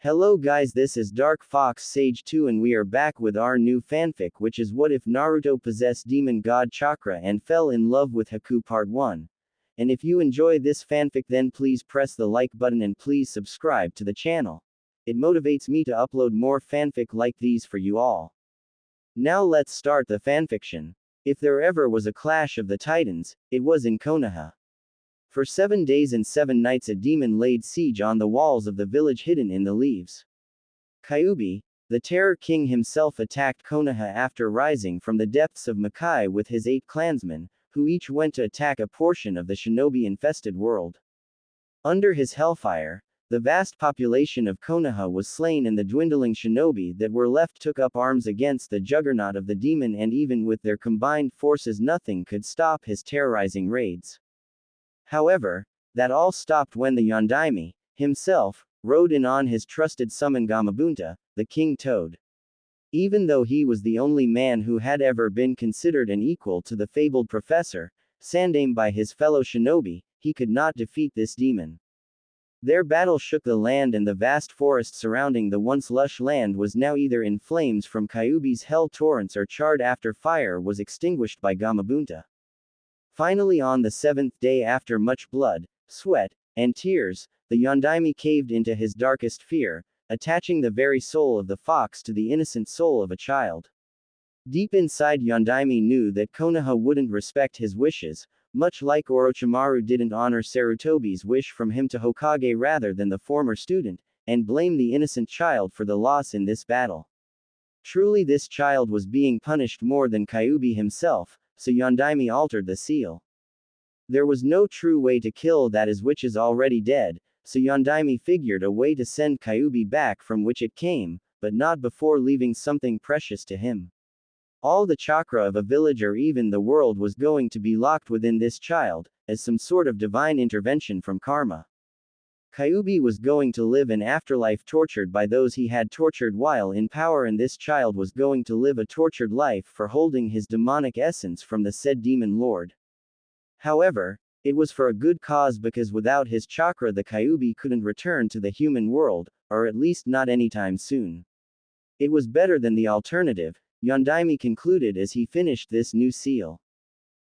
Hello guys, this is Dark Fox Sage 2 and we are back with our new fanfic, which is what if Naruto possessed demon god Chakra and fell in love with Haku part 1. And if you enjoy this fanfic, then please press the like button and please subscribe to the channel. It motivates me to upload more fanfic like these for you all. Now let's start the fanfiction. If there ever was a clash of the titans, it was in Konoha. For 7 days and 7 nights a demon laid siege on the walls of the village hidden in the leaves. Kyuubi, the Terror King himself, attacked Konoha after rising from the depths of Makai with his 8 clansmen, who each went to attack a portion of the shinobi-infested world. Under his hellfire, the vast population of Konoha was slain and the dwindling shinobi that were left took up arms against the juggernaut of the demon, and even with their combined forces nothing could stop his terrorizing raids. However, that all stopped when the Yondaime, himself, rode in on his trusted summon Gamabunta, the King Toad. Even though he was the only man who had ever been considered an equal to the fabled Professor Sandaime by his fellow shinobi, he could not defeat this demon. Their battle shook the land, and the vast forest surrounding the once lush land was now either in flames from Kyuubi's hell torrents or charred after fire was extinguished by Gamabunta. Finally, on the 7th day, after much blood, sweat, and tears, the Yondaime caved into his darkest fear, attaching the very soul of the fox to the innocent soul of a child. Deep inside, Yondaime knew that Konoha wouldn't respect his wishes, much like Orochimaru didn't honor Sarutobi's wish from him to Hokage rather than the former student, and blame the innocent child for the loss in this battle. Truly, this child was being punished more than Kyuubi himself, so Yondaime altered the seal. There was no true way to kill that which is already dead, so Yondaime figured a way to send Kyuubi back from which it came, but not before leaving something precious to him. All the chakra of a village or even the world was going to be locked within this child, as some sort of divine intervention from karma. Kyuubi was going to live an afterlife tortured by those he had tortured while in power, and this child was going to live a tortured life for holding his demonic essence from the said demon lord. However, it was for a good cause, because without his chakra the Kyuubi couldn't return to the human world, or at least not anytime soon. It was better than the alternative, Yondaime concluded as he finished this new seal.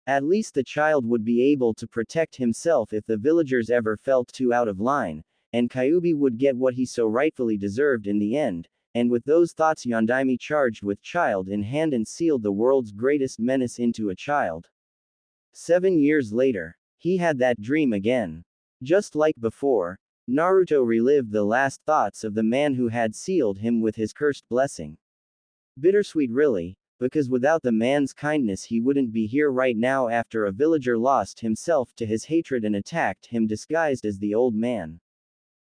At least the child would be able to protect himself if the villagers ever felt too out of line, and Kyuubi would get what he so rightfully deserved in the end. And with those thoughts, Yondaime charged with child in hand and sealed the world's greatest menace into a child. 7 years later, he had that dream again. Just like before, Naruto relived the last thoughts of the man who had sealed him with his cursed blessing. Bittersweet really, because without the man's kindness he wouldn't be here right now after a villager lost himself to his hatred and attacked him disguised as the old man.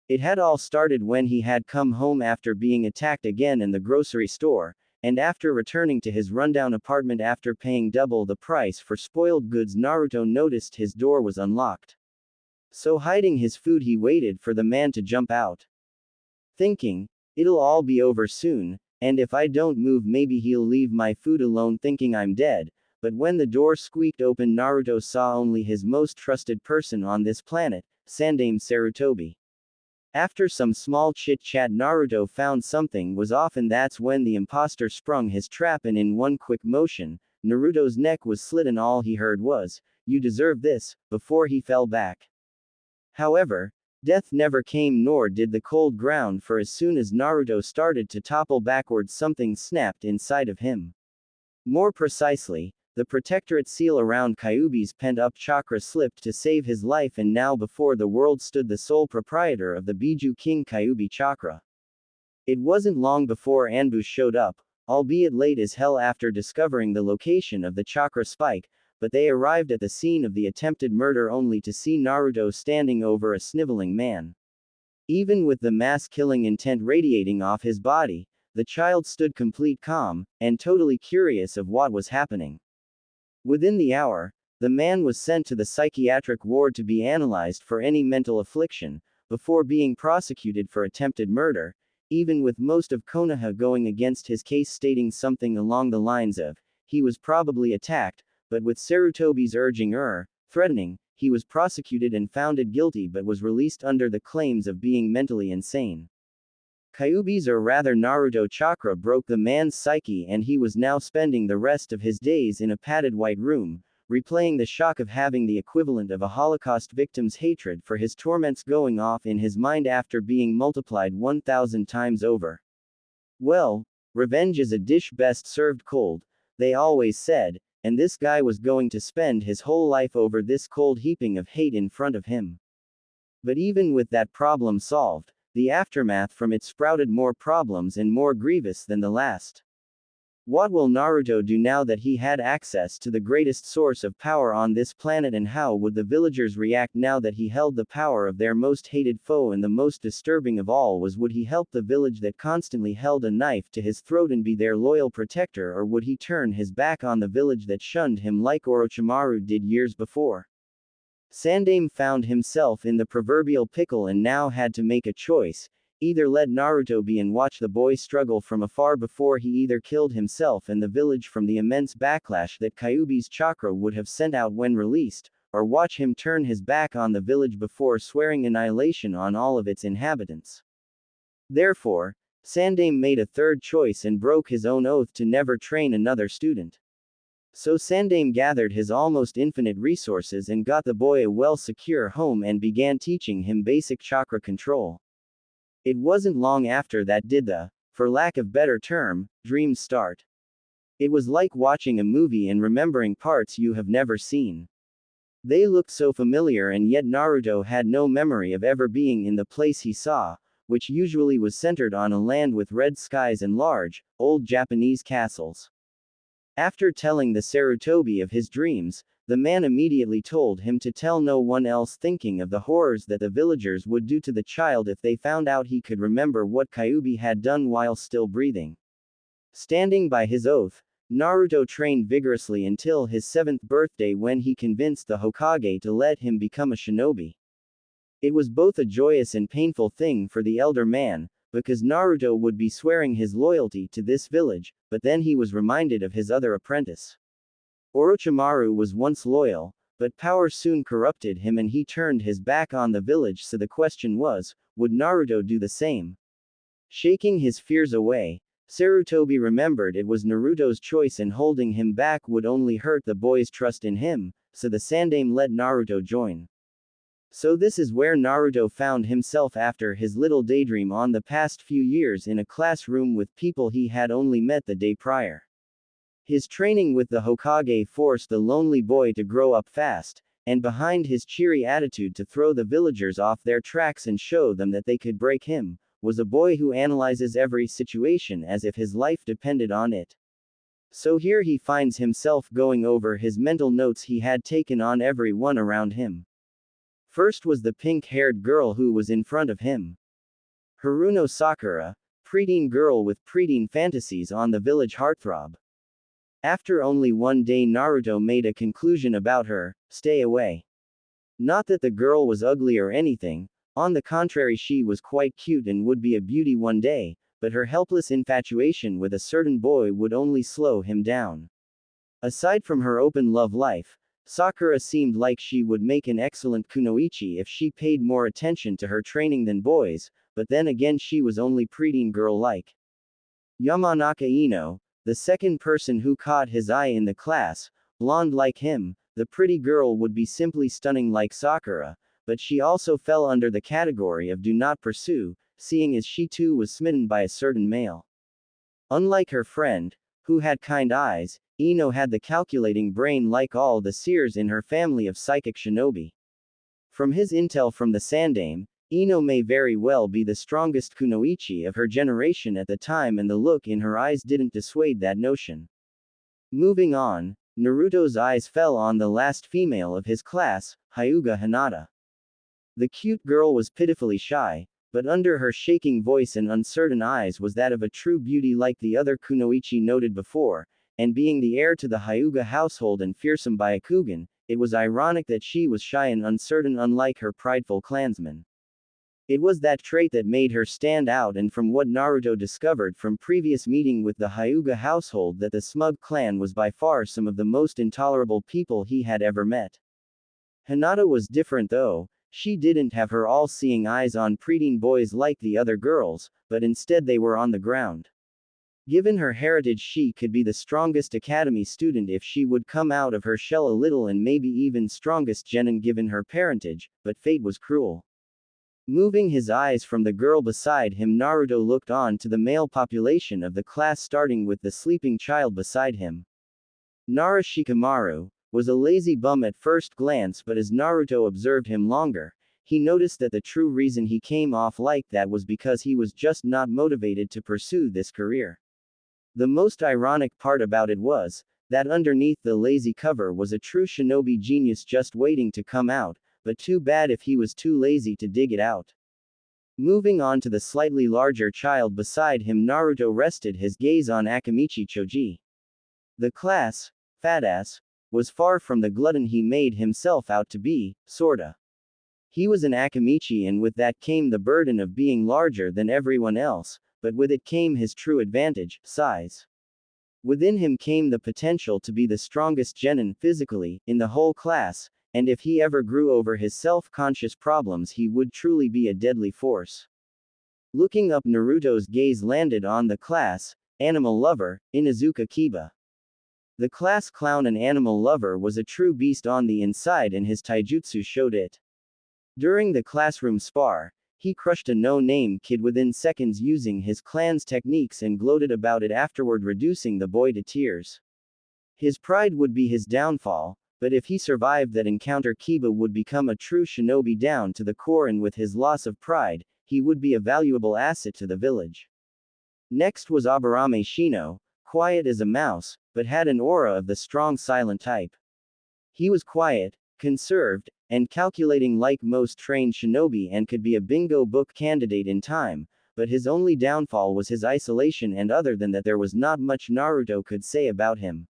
It had all started when he had come home after being attacked again in the grocery store, and after returning to his rundown apartment after paying double the price for spoiled goods, Naruto noticed his door was unlocked. So hiding his food, he waited for the man to jump out. Thinking, it'll all be over soon, and if I don't move maybe he'll leave my food alone, thinking I'm dead. But when the door squeaked open, Naruto saw only his most trusted person on this planet, Sandaime Sarutobi. After some small chit-chat, Naruto found something was off, and that's when the imposter sprung his trap, and in one quick motion, Naruto's neck was slit and all he heard was, "You deserve this," before he fell back. However, death never came, nor did the cold ground, for as soon as Naruto started to topple backwards something snapped inside of him. More precisely, the protectorate seal around Kyuubi's pent-up chakra slipped to save his life, and now before the world stood the sole proprietor of the Biju King Kyuubi chakra. It wasn't long before Anbu showed up, albeit late as hell after discovering the location of the chakra spike, but they arrived at the scene of the attempted murder only to see Naruto standing over a sniveling man. Even with the mass-killing intent radiating off his body, the child stood complete calm, and totally curious of what was happening. Within the hour, the man was sent to the psychiatric ward to be analyzed for any mental affliction, before being prosecuted for attempted murder, even with most of Konoha going against his case, stating something along the lines of, he was probably attacked, but with Sarutobi's urging threatening, he was prosecuted and found guilty but was released under the claims of being mentally insane. Kyuubi's or rather Naruto chakra broke the man's psyche and he was now spending the rest of his days in a padded white room, replaying the shock of having the equivalent of a Holocaust victim's hatred for his torments going off in his mind after being multiplied 1,000 times over. Well, revenge is a dish best served cold, they always said, and this guy was going to spend his whole life over this cold heaping of hate in front of him. But even with that problem solved, the aftermath from it sprouted more problems and more grievous than the last. What will Naruto do now that he had access to the greatest source of power on this planet, and how would the villagers react now that he held the power of their most hated foe? And the most disturbing of all was, would he help the village that constantly held a knife to his throat and be their loyal protector, or would he turn his back on the village that shunned him like Orochimaru did years before? Sandaime found himself in the proverbial pickle and now had to make a choice. Either let Naruto be and watch the boy struggle from afar before he either killed himself and the village from the immense backlash that Kyuubi's chakra would have sent out when released, or watch him turn his back on the village before swearing annihilation on all of its inhabitants. Therefore, Sandaime made a third choice and broke his own oath to never train another student. So Sandaime gathered his almost infinite resources and got the boy a well-secure home and began teaching him basic chakra control. It wasn't long after that did the, for lack of better term, dreams start. It was like watching a movie and remembering parts you have never seen. They looked so familiar, and yet Naruto had no memory of ever being in the place he saw, which usually was centered on a land with red skies and large, old Japanese castles. After telling the Sarutobi of his dreams, the man immediately told him to tell no one else, thinking of the horrors that the villagers would do to the child if they found out he could remember what Kyuubi had done while still breathing. Standing by his oath, Naruto trained vigorously until his 7th birthday, when he convinced the Hokage to let him become a shinobi. It was both a joyous and painful thing for the elder man, because Naruto would be swearing his loyalty to this village, but then he was reminded of his other apprentice. Orochimaru was once loyal, but power soon corrupted him and he turned his back on the village, so the question was, would Naruto do the same? Shaking his fears away, Sarutobi remembered it was Naruto's choice and holding him back would only hurt the boy's trust in him, so the Sandaime let Naruto join. So this is where Naruto found himself after his little daydream on the past few years, in a classroom with people he had only met the day prior. His training with the Hokage forced the lonely boy to grow up fast, and behind his cheery attitude to throw the villagers off their tracks and show them that they could break him, was a boy who analyzes every situation as if his life depended on it. So here he finds himself going over his mental notes he had taken on everyone around him. First was the pink-haired girl who was in front of him. Haruno Sakura, preteen girl with preteen fantasies on the village heartthrob. After only one day Naruto made a conclusion about her: stay away. Not that the girl was ugly or anything, on the contrary she was quite cute and would be a beauty one day, but her helpless infatuation with a certain boy would only slow him down. Aside from her open love life, Sakura seemed like she would make an excellent kunoichi if she paid more attention to her training than boys, but then again she was only preteen girl-like. Yamanaka Ino, the second person who caught his eye in the class, blonde like him, the pretty girl would be simply stunning like Sakura, but she also fell under the category of do not pursue, seeing as she too was smitten by a certain male. Unlike her friend, who had kind eyes, Ino had the calculating brain like all the seers in her family of psychic shinobi. From his intel from the Sandaime, Ino may very well be the strongest kunoichi of her generation at the time, and the look in her eyes didn't dissuade that notion. Moving on, Naruto's eyes fell on the last female of his class, Hyuga Hinata. The cute girl was pitifully shy, but under her shaking voice and uncertain eyes was that of a true beauty like the other kunoichi noted before, and being the heir to the Hyuga household and fearsome Byakugan, it was ironic that she was shy and uncertain unlike her prideful clansmen. It was that trait that made her stand out, and from what Naruto discovered from previous meeting with the Hyuga household, that the smug clan was by far some of the most intolerable people he had ever met. Hinata was different though. She didn't have her all-seeing eyes on preteen boys like the other girls, but instead they were on the ground. Given her heritage, she could be the strongest academy student if she would come out of her shell a little, and maybe even strongest genin given her parentage, but fate was cruel. Moving his eyes from the girl beside him, Naruto looked on to the male population of the class, starting with the sleeping child beside him. Nara Shikamaru was a lazy bum at first glance, but as Naruto observed him longer, he noticed that the true reason he came off like that was because he was just not motivated to pursue this career. The most ironic part about it was that underneath the lazy cover was a true shinobi genius just waiting to come out, but too bad if he was too lazy to dig it out. Moving on to the slightly larger child beside him, Naruto rested his gaze on Akamichi Choji. The class, fatass, was far from the glutton he made himself out to be, sorta. He was an Akamichi, and with that came the burden of being larger than everyone else, but with it came his true advantage, size. Within him came the potential to be the strongest genin physically in the whole class, and if he ever grew over his self-conscious problems, he would truly be a deadly force. Looking up, Naruto's gaze landed on the class animal lover, Inuzuka Kiba. The class clown and animal lover was a true beast on the inside, and his taijutsu showed it. During the classroom spar, he crushed a no-name kid within seconds using his clan's techniques and gloated about it afterward, reducing the boy to tears. His pride would be his downfall, but if he survived that encounter, Kiba would become a true shinobi down to the core, and with his loss of pride, he would be a valuable asset to the village. Next was Aburame Shino, quiet as a mouse, but had an aura of the strong silent type. He was quiet, conserved, and calculating like most trained shinobi, and could be a bingo book candidate in time, but his only downfall was his isolation, and other than that there was not much Naruto could say about him.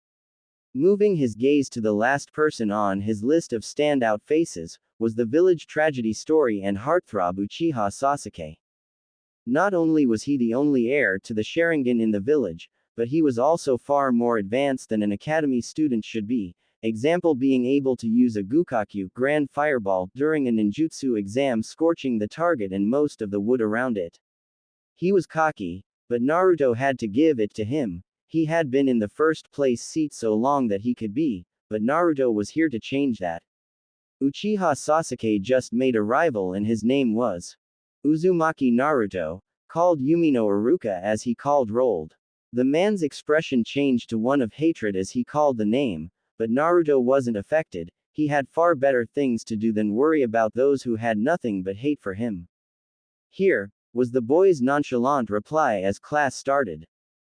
Moving his gaze to the last person on his list of standout faces, was the village tragedy story and heartthrob Uchiha Sasuke. Not only was he the only heir to the Sharingan in the village, but he was also far more advanced than an academy student should be, example being able to use a Gukakyu grand fireball during a ninjutsu exam, scorching the target and most of the wood around it. He was cocky, but Naruto had to give it to him. He had been in the first place seat so long that he could be, but Naruto was here to change that. Uchiha Sasuke just made a rival, and his name was Uzumaki Naruto, called Yumino Iruka as he called rolled. The man's expression changed to one of hatred as he called the name, but Naruto wasn't affected. He had far better things to do than worry about those who had nothing but hate for him. Here, was the boy's nonchalant reply as class started.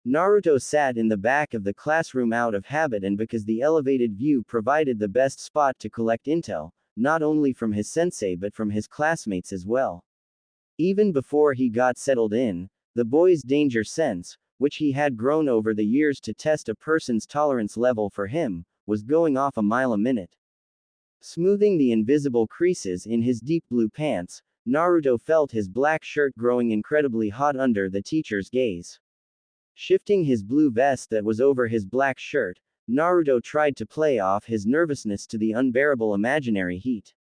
Naruto sat in the back of the classroom out of habit, and because the elevated view provided the best spot to collect intel, not only from his sensei but from his classmates as well. Even before he got settled in, the boy's danger sense, which he had grown over the years to test a person's tolerance level for him, was going off a mile a minute. Smoothing the invisible creases in his deep blue pants, Naruto felt his black shirt growing incredibly hot under the teacher's gaze. Shifting his blue vest that was over his black shirt, Naruto tried to play off his nervousness to the unbearable imaginary heat.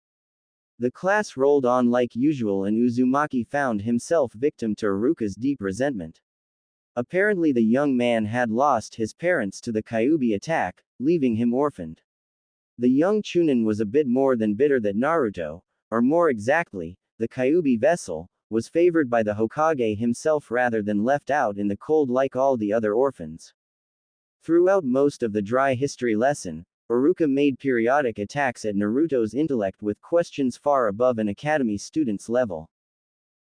The class rolled on like usual, and Uzumaki found himself victim to Iruka's deep resentment. Apparently the young man had lost his parents to the Kyuubi attack, leaving him orphaned. The young Chunin was a bit more than bitter that Naruto, or more exactly, the Kyuubi vessel, was favored by the Hokage himself rather than left out in the cold like all the other orphans. Throughout most of the dry history lesson, Iruka made periodic attacks at Naruto's intellect with questions far above an academy student's level.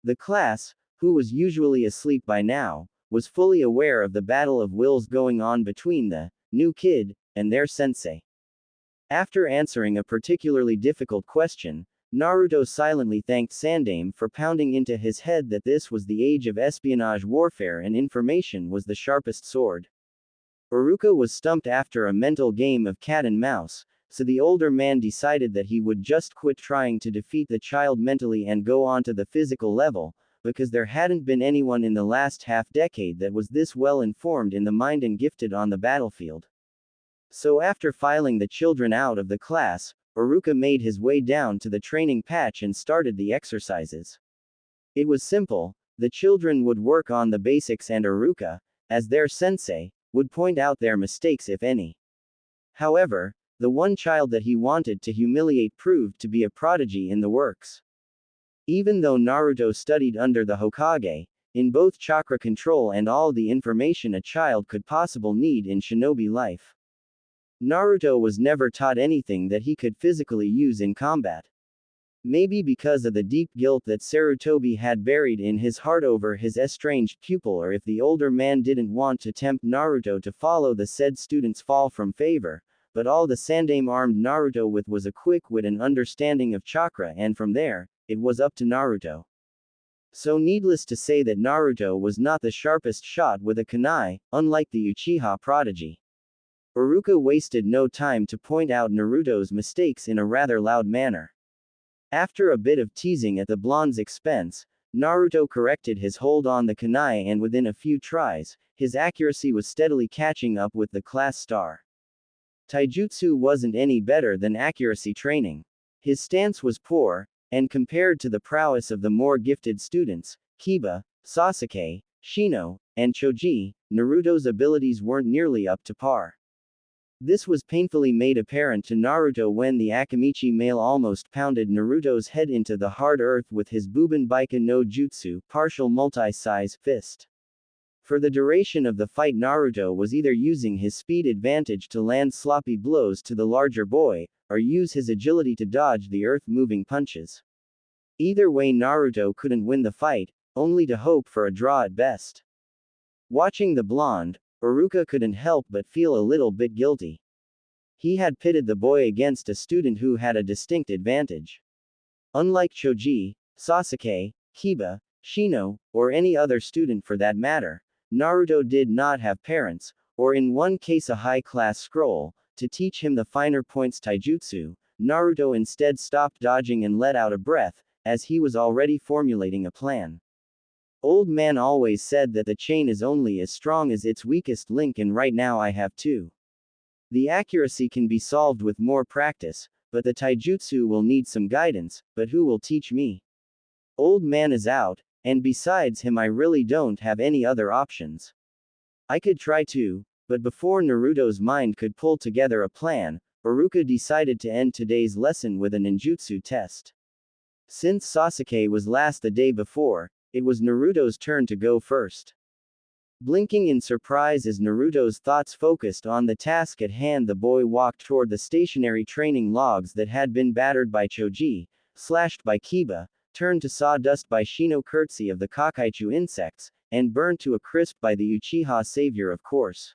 The class, who was usually asleep by now, was fully aware of the battle of wills going on between the new kid and their sensei. After answering a particularly difficult question, Naruto silently thanked Sandaime for pounding into his head that this was the age of espionage warfare and information was the sharpest sword. Iruka was stumped after a mental game of cat and mouse, so the older man decided that he would just quit trying to defeat the child mentally and go on to the physical level, because there hadn't been anyone in the last half-decade that was this well-informed in the mind and gifted on the battlefield. So after filing the children out of the class, Iruka made his way down to the training patch and started the exercises. It was simple, the children would work on the basics and Iruka, as their sensei, would point out their mistakes if any. However, the one child that he wanted to humiliate proved to be a prodigy in the works. Even though Naruto studied under the Hokage, in both chakra control and all the information a child could possibly need in shinobi life, Naruto was never taught anything that he could physically use in combat. Maybe because of the deep guilt that Sarutobi had buried in his heart over his estranged pupil, or if the older man didn't want to tempt Naruto to follow the said student's fall from favor, but all the Sandaime armed Naruto with was a quick wit and understanding of chakra, and from there, it was up to Naruto. So needless to say that Naruto was not the sharpest shot with a kunai, unlike the Uchiha prodigy. Iruka wasted no time to point out Naruto's mistakes in a rather loud manner. After a bit of teasing at the blonde's expense, Naruto corrected his hold on the kunai, and within a few tries, his accuracy was steadily catching up with the class star. Taijutsu wasn't any better than accuracy training. His stance was poor, and compared to the prowess of the more gifted students, Kiba, Sasuke, Shino, and Choji, Naruto's abilities weren't nearly up to par. This was painfully made apparent to Naruto when the Akamichi male almost pounded Naruto's head into the hard earth with his Buban Baika no Jutsu, partial multi-size, fist. For the duration of the fight, Naruto was either using his speed advantage to land sloppy blows to the larger boy, or use his agility to dodge the earth-moving punches. Either way, Naruto couldn't win the fight, only to hope for a draw at best. Watching the blonde, Iruka couldn't help but feel a little bit guilty. He had pitted the boy against a student who had a distinct advantage. Unlike Choji, Sasuke, Kiba, Shino, or any other student for that matter, Naruto did not have parents, or in one case a high-class scroll, to teach him the finer points taijutsu. Naruto instead stopped dodging and let out a breath, as he was already formulating a plan. Old man always said that the chain is only as strong as its weakest link, and right now I have two. The accuracy can be solved with more practice, but the taijutsu will need some guidance, but who will teach me? Old man is out, and besides him I really don't have any other options. I could try to, but before Naruto's mind could pull together a plan, Iruka decided to end today's lesson with a ninjutsu test. Since Sasuke was last the day before, it was Naruto's turn to go first. Blinking in surprise as Naruto's thoughts focused on the task at hand, the boy walked toward the stationary training logs that had been battered by Choji, slashed by Kiba, turned to sawdust by Shino, courtesy of the Kakaichu insects, and burned to a crisp by the Uchiha savior, of course.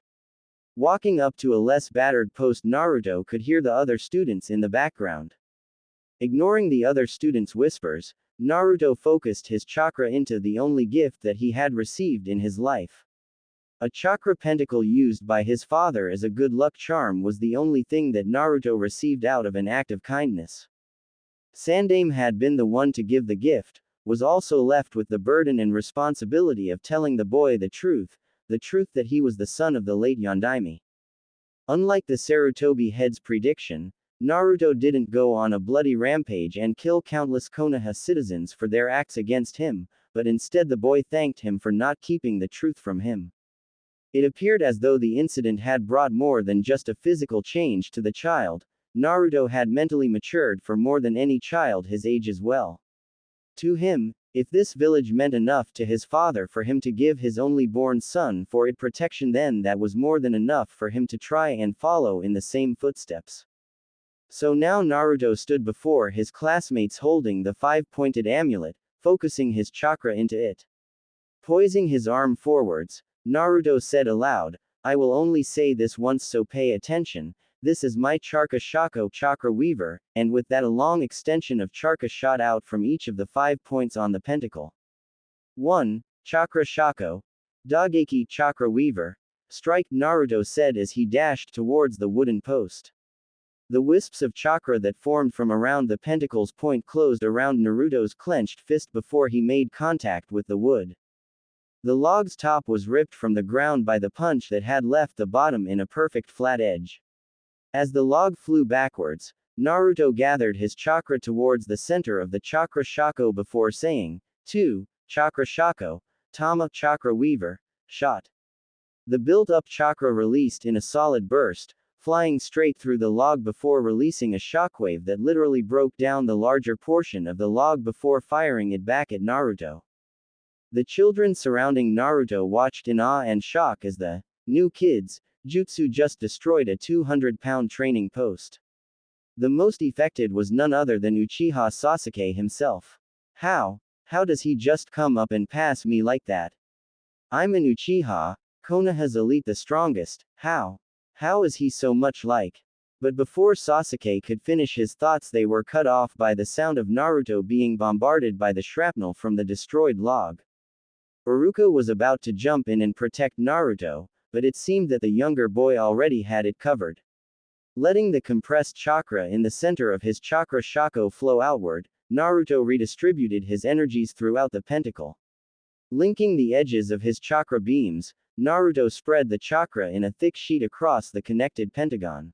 Walking up to a less battered post, Naruto could hear the other students in the background. Ignoring the other students' whispers, Naruto focused his chakra into the only gift that he had received in his life. A chakra pentacle used by his father as a good luck charm was the only thing that Naruto received out of an act of kindness. Sandaime had been the one to give the gift, was also left with the burden and responsibility of telling the boy the truth that he was the son of the late Yondaime. Unlike the Sarutobi head's prediction, Naruto didn't go on a bloody rampage and kill countless Konoha citizens for their acts against him, but instead the boy thanked him for not keeping the truth from him. It appeared as though the incident had brought more than just a physical change to the child. Naruto had mentally matured for more than any child his age as well. To him, if this village meant enough to his father for him to give his only born son for it protection, then that was more than enough for him to try and follow in the same footsteps. So now Naruto stood before his classmates holding the five-pointed amulet, focusing his chakra into it. Poising his arm forwards, Naruto said aloud, "I will only say this once, so pay attention. This is my Charka Shako chakra weaver," and with that a long extension of Charka shot out from each of the 5 points on the pentacle. 1. Chakra Shako. Dageki chakra weaver. Strike, Naruto said as he dashed towards the wooden post. The wisps of chakra that formed from around the pentacle's point closed around Naruto's clenched fist before he made contact with the wood. The log's top was ripped from the ground by the punch that had left the bottom in a perfect flat edge. As the log flew backwards, Naruto gathered his chakra towards the center of the chakra shako before saying, 2. Chakra shako, Tama chakra weaver, shot. The built-up chakra released in a solid burst, flying straight through the log before releasing a shockwave that literally broke down the larger portion of the log before firing it back at Naruto. The children surrounding Naruto watched in awe and shock as the new kid's jutsu just destroyed a 200-pound training post. The most affected was none other than Uchiha Sasuke himself. How does he just come up and pass me like that? I'm an Uchiha, Konoha's elite, the strongest. How is he so much like? But before Sasuke could finish his thoughts, they were cut off by the sound of Naruto being bombarded by the shrapnel from the destroyed log. Iruka was about to jump in and protect Naruto, but it seemed that the younger boy already had it covered. Letting the compressed chakra in the center of his chakra shako flow outward, Naruto redistributed his energies throughout the pentacle. Linking the edges of his chakra beams, Naruto spread the chakra in a thick sheet across the connected pentagon.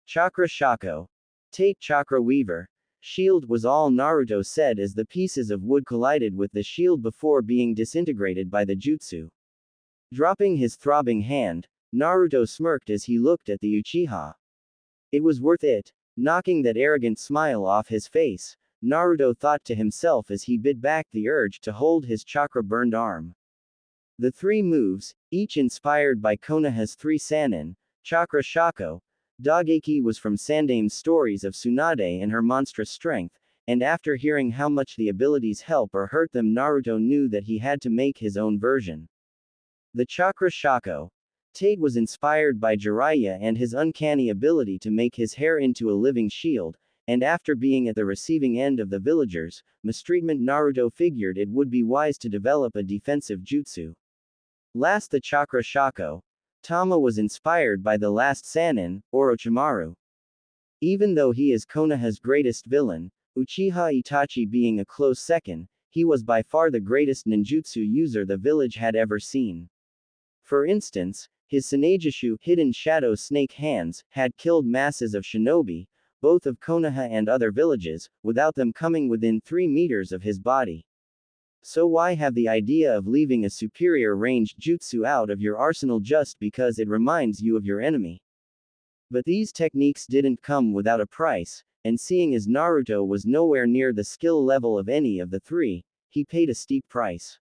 Chakra shako. Tate chakra weaver. Shield was all Naruto said as the pieces of wood collided with the shield before being disintegrated by the jutsu. Dropping his throbbing hand, Naruto smirked as he looked at the Uchiha. It was worth it. Knocking that arrogant smile off his face, Naruto thought to himself as he bit back the urge to hold his chakra-burned arm. The three moves, each inspired by Konoha's three Sannin, Chakra Shako, Dageki, was from Sandame's stories of Tsunade and her monstrous strength, and after hearing how much the abilities help or hurt them, Naruto knew that he had to make his own version. The Chakra Shako. Tate was inspired by Jiraiya and his uncanny ability to make his hair into a living shield, and after being at the receiving end of the villagers' mistreatment, Naruto figured it would be wise to develop a defensive jutsu. Last, the Chakra Shako. Tama was inspired by the last Sannin, Orochimaru. Even though he is Konoha's greatest villain, Uchiha Itachi being a close second, he was by far the greatest ninjutsu user the village had ever seen. For instance, his Tsunagishu, hidden shadow snake hands, had killed masses of shinobi, both of Konoha and other villages, without them coming within 3 meters of his body. So why have the idea of leaving a superior ranged jutsu out of your arsenal just because it reminds you of your enemy? But these techniques didn't come without a price, and seeing as Naruto was nowhere near the skill level of any of the three, he paid a steep price.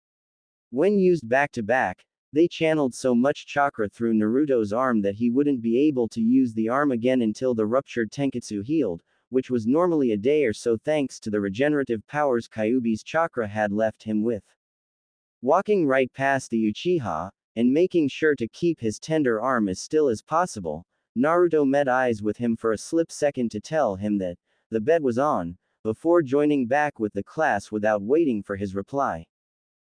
When used back to back, they channeled so much chakra through Naruto's arm that he wouldn't be able to use the arm again until the ruptured tenketsu healed, which was normally a day or so thanks to the regenerative powers Kyuubi's chakra had left him with. Walking right past the Uchiha, and making sure to keep his tender arm as still as possible, Naruto met eyes with him for a split second to tell him that the bet was on, before joining back with the class without waiting for his reply.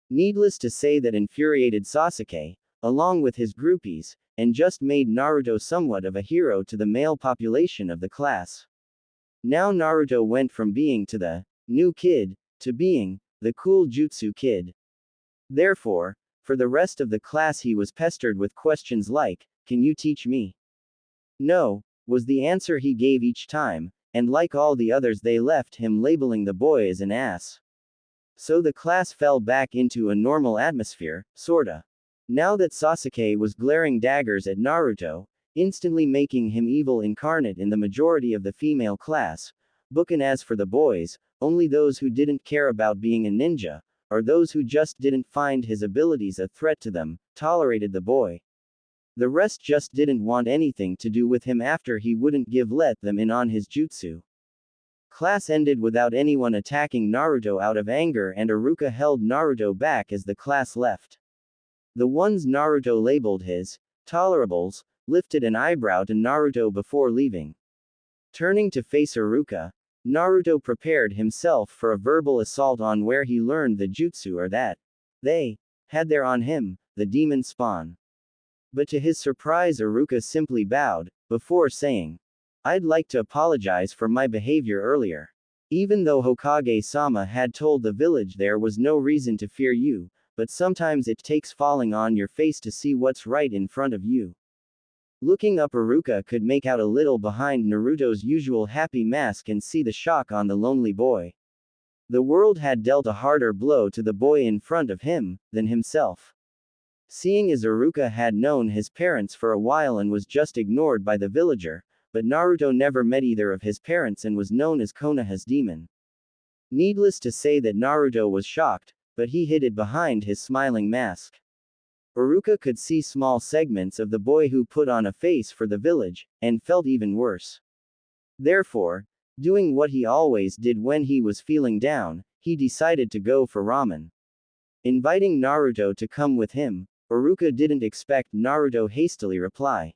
Needless to say that infuriated Sasuke, along with his groupies, and just made Naruto somewhat of a hero to the male population of the class. Now Naruto went from being to the new kid, to being the cool jutsu kid. Therefore, for the rest of the class he was pestered with questions like, "Can you teach me?" "No," was the answer he gave each time, and like all the others they left him labeling the boy as an ass. So the class fell back into a normal atmosphere, sorta. Now that Sasuke was glaring daggers at Naruto, instantly making him evil incarnate in the majority of the female class, and as for the boys, only those who didn't care about being a ninja, or those who just didn't find his abilities a threat to them, tolerated the boy. The rest just didn't want anything to do with him after he wouldn't let them in on his jutsu. Class ended without anyone attacking Naruto out of anger, and Iruka held Naruto back as the class left. The ones Naruto labeled his tolerables lifted an eyebrow to Naruto before leaving. Turning to face Iruka, Naruto prepared himself for a verbal assault on where he learned the jutsu or that they had there on him, the demon spawn. But to his surprise, Iruka simply bowed, before saying, "I'd like to apologize for my behavior earlier. Even though Hokage-sama had told the village there was no reason to fear you, but sometimes it takes falling on your face to see what's right in front of you." Looking up, Iruka could make out a little behind Naruto's usual happy mask and see the shock on the lonely boy. The world had dealt a harder blow to the boy in front of him than himself. Seeing as Iruka had known his parents for a while and was just ignored by the villager, but Naruto never met either of his parents and was known as Konoha's demon. Needless to say that Naruto was shocked, but he hid it behind his smiling mask. Iruka could see small segments of the boy who put on a face for the village, and felt even worse. Therefore, doing what he always did when he was feeling down, he decided to go for ramen. Inviting Naruto to come with him, Iruka didn't expect Naruto hastily reply.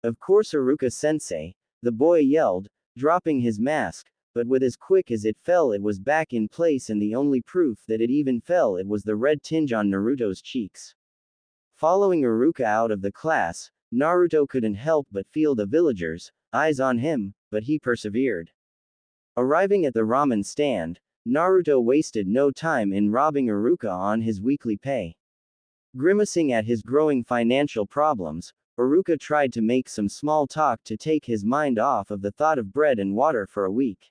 Of course, Iruka-sensei, the boy yelled, dropping his mask, but with as quick as it fell it was back in place, and the only proof that it even fell it was the red tinge on Naruto's cheeks. Following Iruka out of the class, Naruto couldn't help but feel the villagers' eyes on him, but he persevered. Arriving at the ramen stand, Naruto wasted no time in robbing Iruka on his weekly pay. Grimacing at his growing financial problems, Iruka tried to make some small talk to take his mind off of the thought of bread and water for a week.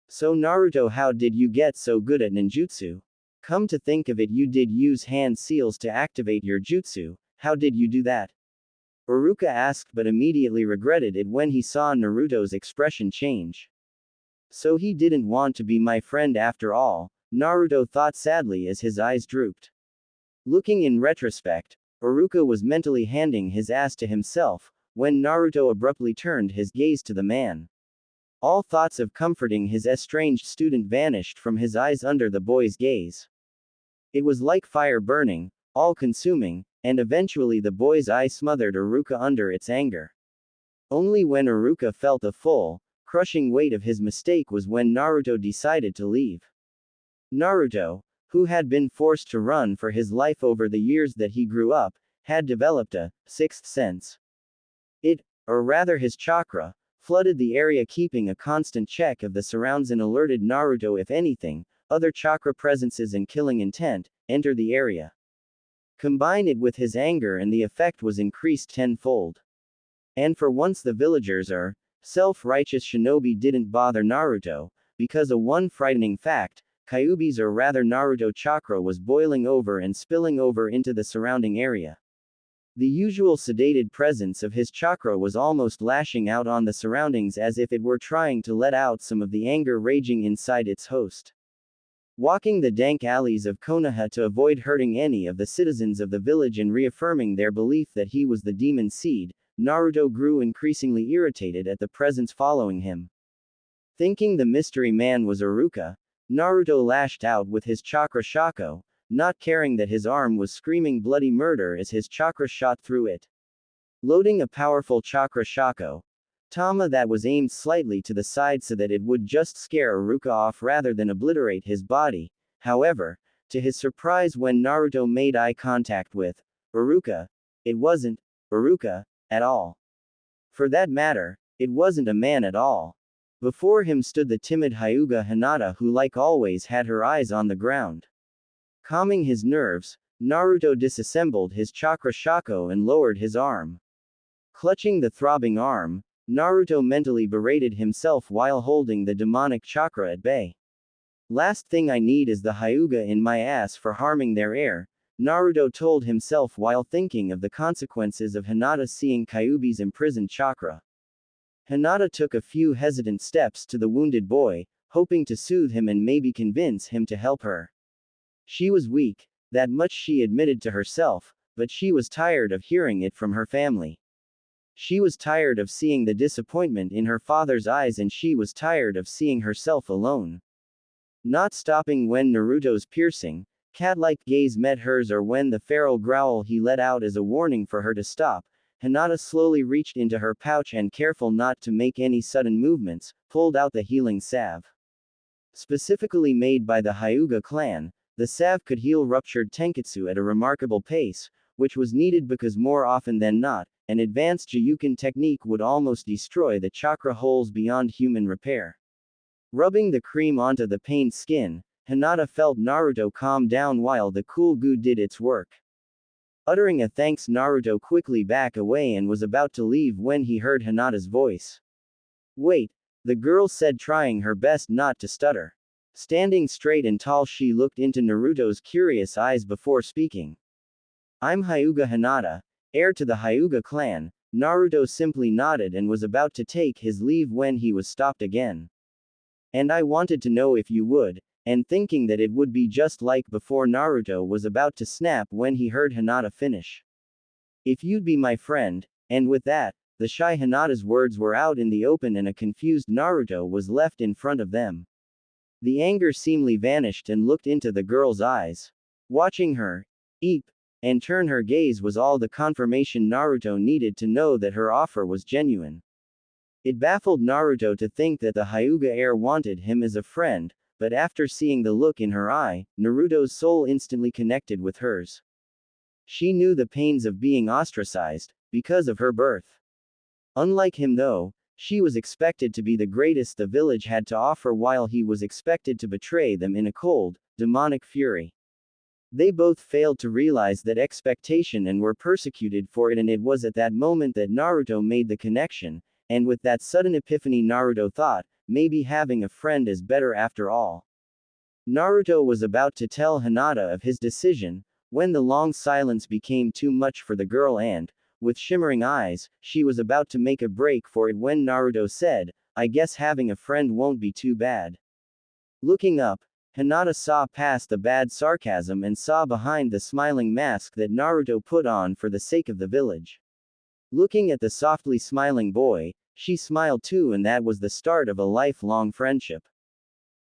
"So Naruto, how did you get so good at ninjutsu? Come to think of it, you did use hand seals to activate your jutsu, how did you do that?" Iruka asked, but immediately regretted it when he saw Naruto's expression change. "So he didn't want to be my friend after all," Naruto thought sadly as his eyes drooped. Looking in retrospect, Iruka was mentally handing his ass to himself, when Naruto abruptly turned his gaze to the man. All thoughts of comforting his estranged student vanished from his eyes under the boy's gaze. It was like fire burning, all-consuming, and eventually the boy's eye smothered Iruka under its anger. Only when Iruka felt the full, crushing weight of his mistake was when Naruto decided to leave. Naruto, who had been forced to run for his life over the years that he grew up, had developed a sixth sense. It, or rather his chakra, flooded the area, keeping a constant check of the surrounds and alerted Naruto if anything, other chakra presences and killing intent, enter the area. Combine it with his anger and the effect was increased tenfold. And for once the villagers or self-righteous shinobi didn't bother Naruto, because of one frightening fact, Kyuubi's or rather Naruto chakra was boiling over and spilling over into the surrounding area. The usual sedated presence of his chakra was almost lashing out on the surroundings as if it were trying to let out some of the anger raging inside its host. Walking the dank alleys of Konoha to avoid hurting any of the citizens of the village and reaffirming their belief that he was the demon seed, Naruto grew increasingly irritated at the presence following him. Thinking the mystery man was Iruka, Naruto lashed out with his chakra shako, not caring that his arm was screaming bloody murder as his chakra shot through it. Loading a powerful chakra shako, Tama that was aimed slightly to the side so that it would just scare Iruka off rather than obliterate his body. However, to his surprise when Naruto made eye contact with Iruka, it wasn't Iruka at all. For that matter, it wasn't a man at all. Before him stood the timid Hyuga Hinata, who like always had her eyes on the ground. Calming his nerves, Naruto disassembled his chakra shako and lowered his arm. Clutching the throbbing arm, Naruto mentally berated himself while holding the demonic chakra at bay. "Last thing I need is the Hyuga in my ass for harming their heir," Naruto told himself while thinking of the consequences of Hinata seeing Kyuubi's imprisoned chakra. Hinata took a few hesitant steps to the wounded boy, hoping to soothe him and maybe convince him to help her. She was weak, that much she admitted to herself, but she was tired of hearing it from her family. She was tired of seeing the disappointment in her father's eyes, and she was tired of seeing herself alone. Not stopping when Naruto's piercing, cat-like gaze met hers or when the feral growl he let out as a warning for her to stop, Hinata slowly reached into her pouch and, careful not to make any sudden movements, pulled out the healing salve. Specifically made by the Hyuga clan, the salve could heal ruptured tenketsu at a remarkable pace, which was needed because more often than not, an advanced Juuken technique would almost destroy the chakra holes beyond human repair. Rubbing the cream onto the pained skin, Hinata felt Naruto calm down while the cool goo did its work. Uttering a thanks, Naruto quickly backed away and was about to leave when he heard Hinata's voice. Wait, the girl said, trying her best not to stutter. Standing straight and tall, she looked into Naruto's curious eyes before speaking. I'm Hyuga Hinata, heir to the Hyuga clan. Naruto simply nodded and was about to take his leave when he was stopped again. And I wanted to know if you would, and thinking that it would be just like before, Naruto was about to snap when he heard Hinata finish. If you'd be my friend, and with that, the shy Hinata's words were out in the open and a confused Naruto was left in front of them. The anger seemingly vanished and looked into the girl's eyes. Watching her eep and turn her gaze was all the confirmation Naruto needed to know that her offer was genuine. It baffled Naruto to think that the Hyuga heir wanted him as a friend, but after seeing the look in her eye, Naruto's soul instantly connected with hers. She knew the pains of being ostracized, because of her birth. Unlike him though, she was expected to be the greatest the village had to offer, while he was expected to betray them in a cold, demonic fury. They both failed to realize that expectation and were persecuted for it, and it was at that moment that Naruto made the connection, and with that sudden epiphany Naruto thought, maybe having a friend is better after all. Naruto was about to tell Hinata of his decision, when the long silence became too much for the girl and, with shimmering eyes, she was about to make a break for it when Naruto said, I guess having a friend won't be too bad. Looking up, Hinata saw past the bad sarcasm and saw behind the smiling mask that Naruto put on for the sake of the village. Looking at the softly smiling boy, she smiled too, and that was the start of a lifelong friendship.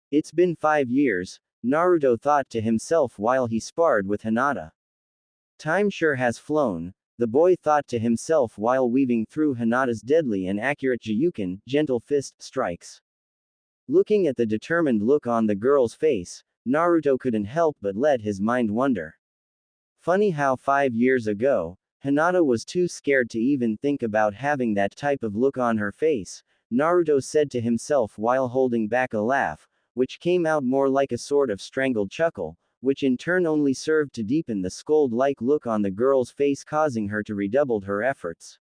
It's been 5 years, Naruto thought to himself while he sparred with Hinata. Time sure has flown, the boy thought to himself while weaving through Hinata's deadly and accurate Jiyuken, gentle fist, strikes. Looking at the determined look on the girl's face, Naruto couldn't help but let his mind wonder. Funny how 5 years ago, Hinata was too scared to even think about having that type of look on her face, Naruto said to himself while holding back a laugh, which came out more like a sort of strangled chuckle, which in turn only served to deepen the scold-like look on the girl's face, causing her to redouble her efforts.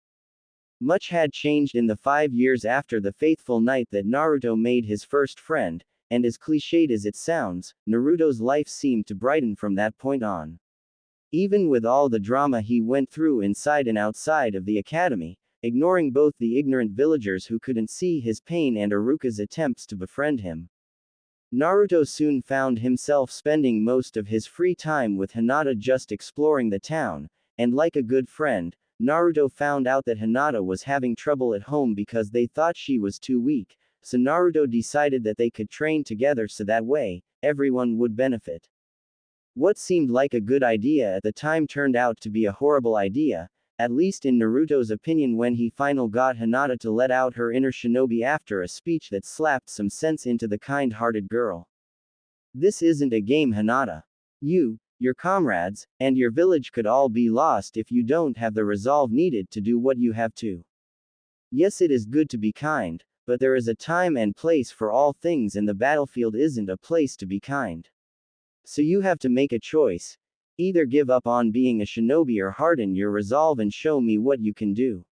Much had changed in the 5 years after the fateful night that Naruto made his first friend, and as cliched as it sounds, Naruto's life seemed to brighten from that point on. Even with all the drama he went through inside and outside of the academy, ignoring both the ignorant villagers who couldn't see his pain and Iruka's attempts to befriend him, Naruto soon found himself spending most of his free time with Hinata, just exploring the town, and like a good friend, Naruto found out that Hinata was having trouble at home because they thought she was too weak, so Naruto decided that they could train together so that way, everyone would benefit. What seemed like a good idea at the time turned out to be a horrible idea, at least in Naruto's opinion, when he finally got Hinata to let out her inner shinobi after a speech that slapped some sense into the kind-hearted girl. This isn't a game, Hinata. You, your comrades, and your village could all be lost if you don't have the resolve needed to do what you have to. Yes, it is good to be kind, but there is a time and place for all things, and the battlefield isn't a place to be kind. So you have to make a choice. Either give up on being a shinobi or harden your resolve and show me what you can do.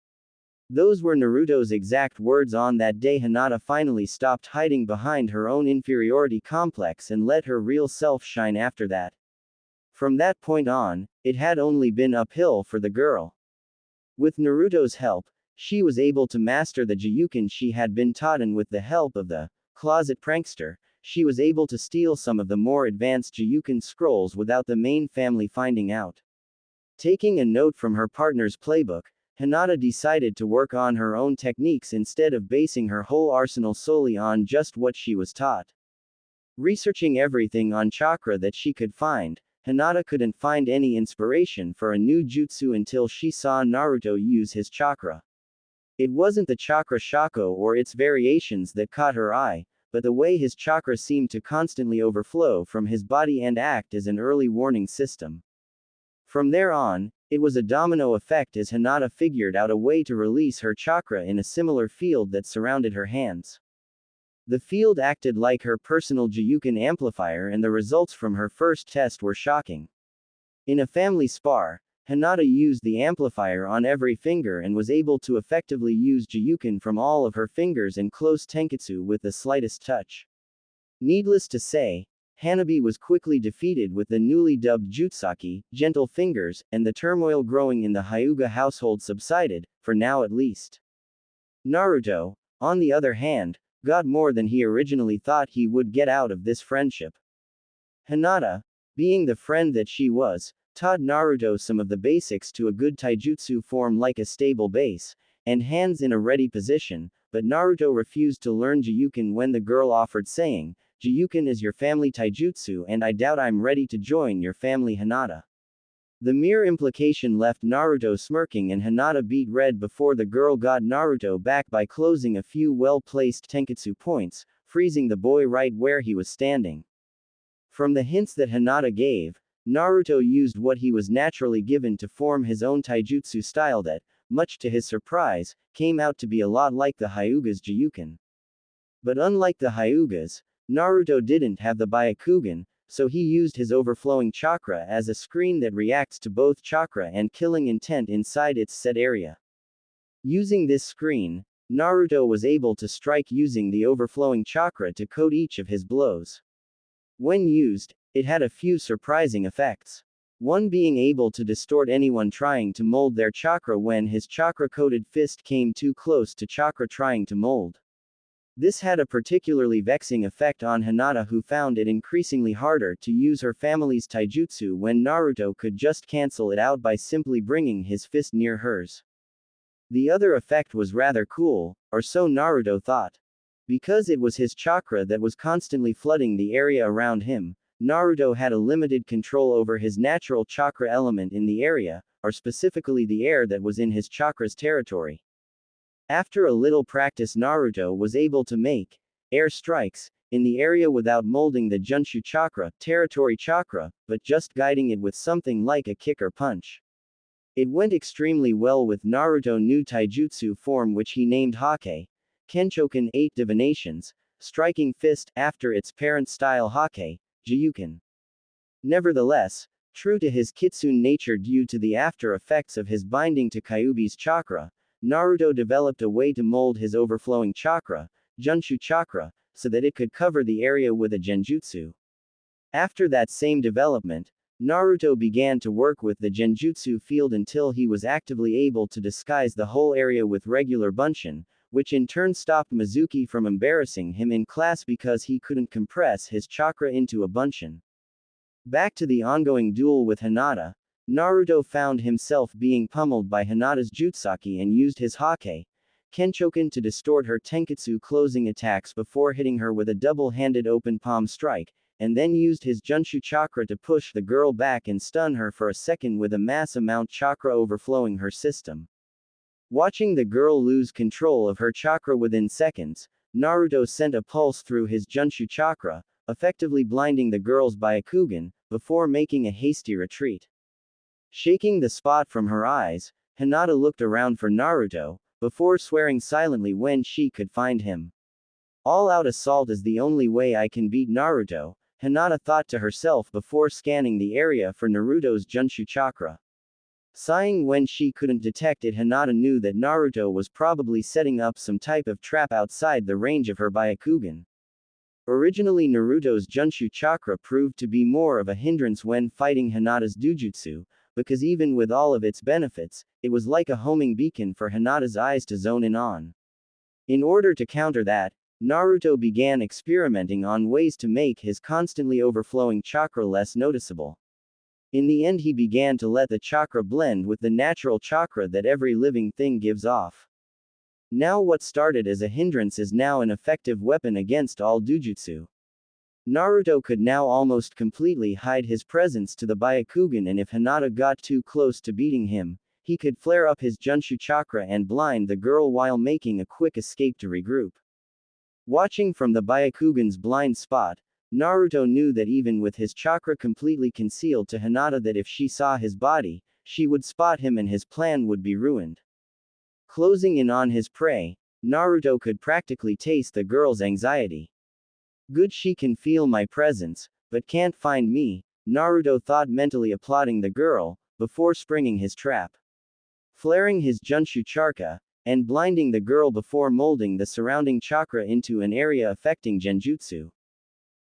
Those were Naruto's exact words on that day. Hinata finally stopped hiding behind her own inferiority complex and let her real self shine after that. From that point on, it had only been uphill for the girl. With Naruto's help, she was able to master the Jiyuken she had been taught, and with the help of the closet prankster, she was able to steal some of the more advanced Jiyuken scrolls without the main family finding out. Taking a note from her partner's playbook, Hinata decided to work on her own techniques instead of basing her whole arsenal solely on just what she was taught. Researching everything on chakra that she could find, Hinata couldn't find any inspiration for a new jutsu until she saw Naruto use his chakra. It wasn't the chakra shako or its variations that caught her eye, but the way his chakra seemed to constantly overflow from his body and act as an early warning system. From there on, it was a domino effect as Hinata figured out a way to release her chakra in a similar field that surrounded her hands. The field acted like her personal Jiyuken amplifier, and the results from her first test were shocking. In a family spar, Hinata used the amplifier on every finger and was able to effectively use Jiyuken from all of her fingers and close Tenketsu with the slightest touch. Needless to say, Hanabi was quickly defeated with the newly dubbed Jutsaki, gentle fingers, and the turmoil growing in the Hyuga household subsided, for now at least. Naruto, on the other hand, got more than he originally thought he would get out of this friendship. Hinata, being the friend that she was, taught Naruto some of the basics to a good taijutsu form like a stable base, and hands in a ready position, but Naruto refused to learn Jiyuken when the girl offered, saying, "Jiyuken is your family taijutsu and I doubt I'm ready to join your family, Hinata." The mere implication left Naruto smirking, and Hinata beat red before the girl got Naruto back by closing a few well-placed Tenketsu points, freezing the boy right where he was standing. From the hints that Hinata gave, Naruto used what he was naturally given to form his own taijutsu style that, much to his surprise, came out to be a lot like the Hyuga's Jiyuken. But unlike the Hyugas, Naruto didn't have the Byakugan, so he used his overflowing chakra as a screen that reacts to both chakra and killing intent inside its set area. Using this screen, Naruto was able to strike using the overflowing chakra to coat each of his blows. When used, it had a few surprising effects. One being able to distort anyone trying to mold their chakra when his chakra-coated fist came too close to chakra trying to mold. This had a particularly vexing effect on Hinata, who found it increasingly harder to use her family's taijutsu when Naruto could just cancel it out by simply bringing his fist near hers. The other effect was rather cool, or so Naruto thought. Because it was his chakra that was constantly flooding the area around him, Naruto had a limited control over his natural chakra element in the area, or specifically the air that was in his chakra's territory. After a little practice, Naruto was able to make air strikes in the area without molding the Junshu chakra, territory chakra, but just guiding it with something like a kick or punch. It went extremely well with Naruto's new taijutsu form, which he named Hake, Kenchoken 8 Divinations, Striking Fist, after its parent-style Hake, Jiyuken. Nevertheless, true to his kitsune nature due to the after effects of his binding to Kyuubi's chakra, Naruto developed a way to mold his overflowing chakra, Junshu chakra, so that it could cover the area with a genjutsu. After that same development, Naruto began to work with the genjutsu field until he was actively able to disguise the whole area with regular bunshin, which in turn stopped Mizuki from embarrassing him in class because he couldn't compress his chakra into a bunshin. Back to the ongoing duel with Hinata, Naruto found himself being pummeled by Hinata's Jutsaki and used his Hake, Kenchoken, to distort her Tenketsu closing attacks before hitting her with a double-handed open palm strike, and then used his Junshu chakra to push the girl back and stun her for a second with a mass amount chakra overflowing her system. Watching the girl lose control of her chakra within seconds, Naruto sent a pulse through his Junshu chakra, effectively blinding the girl's Byakugan, before making a hasty retreat. Shaking the spot from her eyes, Hinata looked around for Naruto, before swearing silently when she could find him. All-out assault is the only way I can beat Naruto, Hinata thought to herself before scanning the area for Naruto's Junshu chakra. Sighing when she couldn't detect it, Hinata knew that Naruto was probably setting up some type of trap outside the range of her Byakugan. Originally, Naruto's Junshu chakra proved to be more of a hindrance when fighting Hinata's Dujutsu, because even with all of its benefits, it was like a homing beacon for Hinata's eyes to zone in on. In order to counter that, Naruto began experimenting on ways to make his constantly overflowing chakra less noticeable. In the end, he began to let the chakra blend with the natural chakra that every living thing gives off. Now what started as a hindrance is now an effective weapon against all Dujutsu. Naruto could now almost completely hide his presence to the Byakugan, and if Hinata got too close to beating him, he could flare up his Junshu chakra and blind the girl while making a quick escape to regroup. Watching from the Byakugan's blind spot, Naruto knew that even with his chakra completely concealed to Hinata, that if she saw his body, she would spot him and his plan would be ruined. Closing in on his prey, Naruto could practically taste the girl's anxiety. Good, she can feel my presence, but can't find me, Naruto thought, mentally applauding the girl, before springing his trap. Flaring his Junshu Chakra, and blinding the girl before molding the surrounding chakra into an area affecting genjutsu.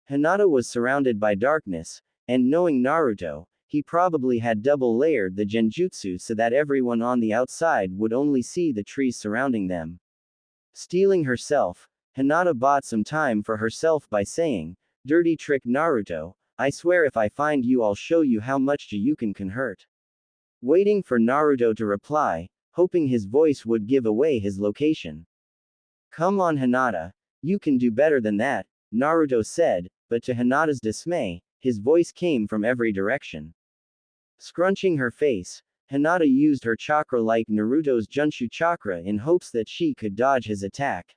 Hinata was surrounded by darkness, and knowing Naruto, he probably had double-layered the genjutsu so that everyone on the outside would only see the trees surrounding them. Stealing herself, Hinata bought some time for herself by saying, "Dirty trick Naruto, I swear if I find you I'll show you how much Juyuken can hurt." Waiting for Naruto to reply, hoping his voice would give away his location. "Come on Hinata, you can do better than that," Naruto said, but to Hinata's dismay, his voice came from every direction. Scrunching her face, Hinata used her chakra like Naruto's Junshu Chakra in hopes that she could dodge his attack.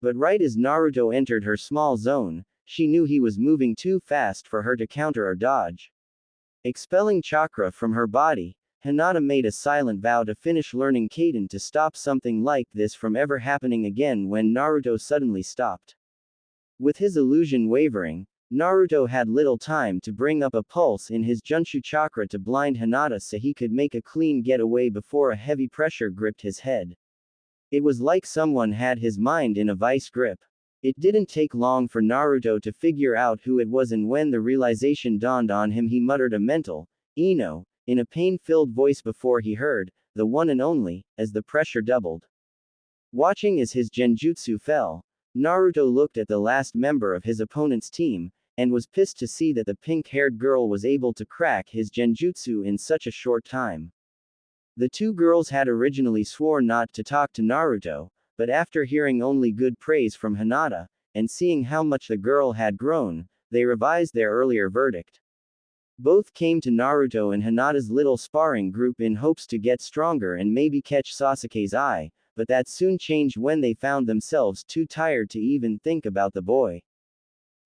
But right as Naruto entered her small zone, she knew he was moving too fast for her to counter or dodge. Expelling chakra from her body, Hinata made a silent vow to finish learning Kaden to stop something like this from ever happening again when Naruto suddenly stopped. With his illusion wavering, Naruto had little time to bring up a pulse in his Junshu Chakra to blind Hinata so he could make a clean getaway before a heavy pressure gripped his head. It was like someone had his mind in a vice grip. It didn't take long for Naruto to figure out who it was, and when the realization dawned on him he muttered a mental, "Ino," in a pain-filled voice before he heard, "The one and only," as the pressure doubled. Watching as his genjutsu fell, Naruto looked at the last member of his opponent's team, and was pissed to see that the pink-haired girl was able to crack his genjutsu in such a short time. The two girls had originally sworn not to talk to Naruto, but after hearing only good praise from Hinata, and seeing how much the girl had grown, they revised their earlier verdict. Both came to Naruto and Hinata's little sparring group in hopes to get stronger and maybe catch Sasuke's eye, but that soon changed when they found themselves too tired to even think about the boy.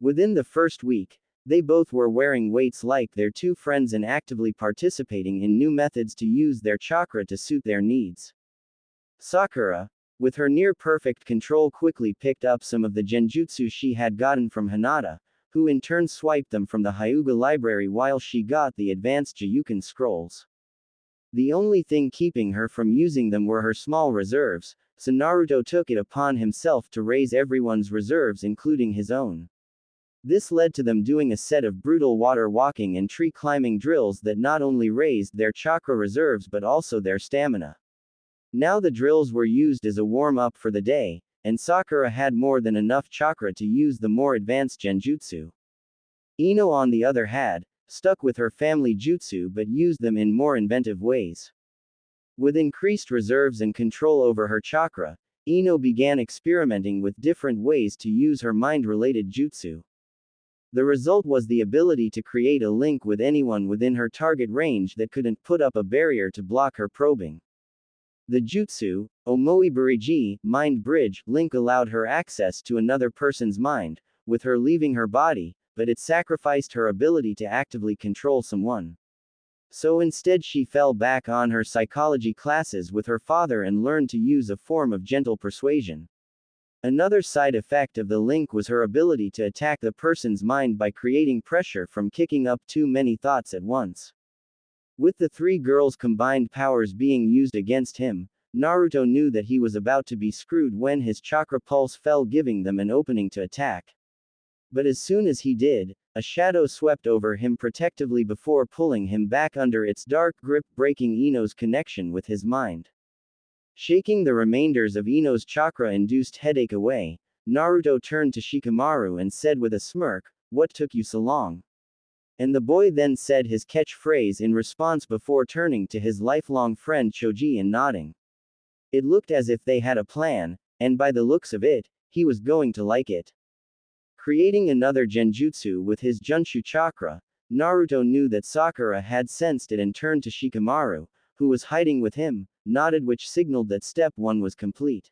Within the first week, they both were wearing weights like their two friends and actively participating in new methods to use their chakra to suit their needs. Sakura, with her near-perfect control, quickly picked up some of the genjutsu she had gotten from Hinata, who in turn swiped them from the Hyuga library while she got the advanced Juyuken scrolls. The only thing keeping her from using them were her small reserves, so Naruto took it upon himself to raise everyone's reserves including his own. This led to them doing a set of brutal water walking and tree climbing drills that not only raised their chakra reserves but also their stamina. Now the drills were used as a warm-up for the day, and Sakura had more than enough chakra to use the more advanced genjutsu. Ino on the other hand, stuck with her family jutsu but used them in more inventive ways. With increased reserves and control over her chakra, Ino began experimenting with different ways to use her mind-related jutsu. The result was the ability to create a link with anyone within her target range that couldn't put up a barrier to block her probing. The jutsu, Omoibariji, Mind Bridge, link allowed her access to another person's mind, with her leaving her body, but it sacrificed her ability to actively control someone. So instead she fell back on her psychology classes with her father and learned to use a form of gentle persuasion. Another side effect of the link was her ability to attack the person's mind by creating pressure from kicking up too many thoughts at once. With the three girls' combined powers being used against him, Naruto knew that he was about to be screwed when his chakra pulse fell, giving them an opening to attack. But as soon as he did, a shadow swept over him protectively before pulling him back under its dark grip, breaking Ino's connection with his mind. Shaking the remainders of Ino's chakra-induced headache away, Naruto turned to Shikamaru and said with a smirk, "What took you so long?" And the boy then said his catchphrase in response before turning to his lifelong friend Choji and nodding. It looked as if they had a plan, and by the looks of it, he was going to like it. Creating another genjutsu with his Junshu chakra, Naruto knew that Sakura had sensed it and turned to Shikamaru, who was hiding with him, nodded, which signaled that step 1 was complete.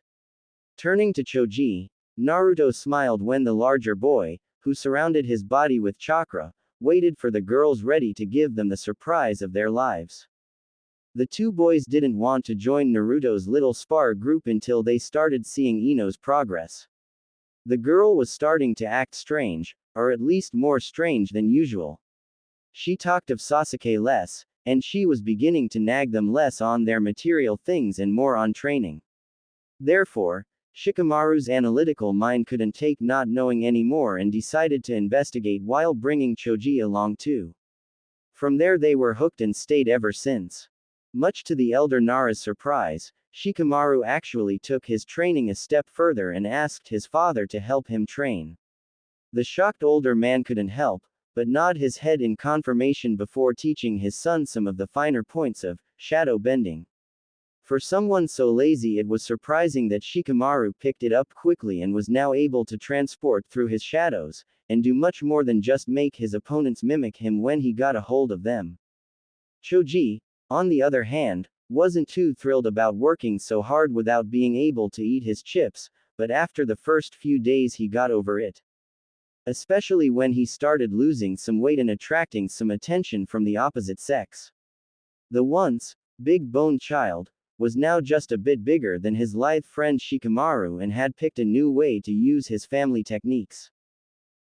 Turning to Choji, Naruto smiled when the larger boy, who surrounded his body with chakra, waited for the girls ready to give them the surprise of their lives. The two boys didn't want to join Naruto's little spar group until they started seeing Ino's progress. The girl was starting to act strange, or at least more strange than usual. She talked of Sasuke less, and she was beginning to nag them less on their material things and more on training. Therefore, Shikamaru's analytical mind couldn't take not knowing anymore and decided to investigate while bringing Choji along too. From there they were hooked and stayed ever since. Much to the elder Nara's surprise, Shikamaru actually took his training a step further and asked his father to help him train. The shocked older man couldn't help but nod his head in confirmation before teaching his son some of the finer points of shadow bending. For someone so lazy, it was surprising that Shikamaru picked it up quickly and was now able to transport through his shadows, and do much more than just make his opponents mimic him when he got a hold of them. Choji, on the other hand, wasn't too thrilled about working so hard without being able to eat his chips, but after the first few days he got over it. Especially when he started losing some weight and attracting some attention from the opposite sex. The once big-boned child was now just a bit bigger than his lithe friend Shikamaru and had picked a new way to use his family techniques.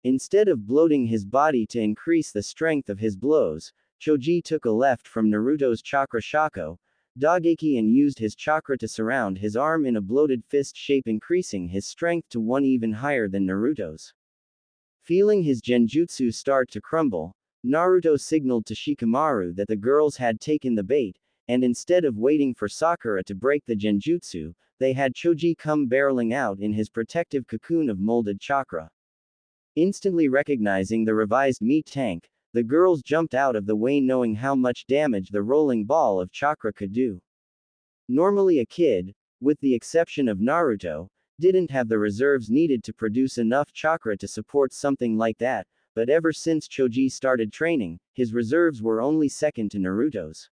Instead of bloating his body to increase the strength of his blows, Choji took a left from Naruto's Chakra Shako, Dogeki, and used his chakra to surround his arm in a bloated fist shape, increasing his strength to one even higher than Naruto's. Feeling his genjutsu start to crumble, Naruto signaled to Shikamaru that the girls had taken the bait, and instead of waiting for Sakura to break the genjutsu, they had Choji come barreling out in his protective cocoon of molded chakra. Instantly recognizing the revised meat tank, the girls jumped out of the way, knowing how much damage the rolling ball of chakra could do. Normally a kid, with the exception of Naruto, didn't have the reserves needed to produce enough chakra to support something like that, but ever since Choji started training, his reserves were only second to Naruto's.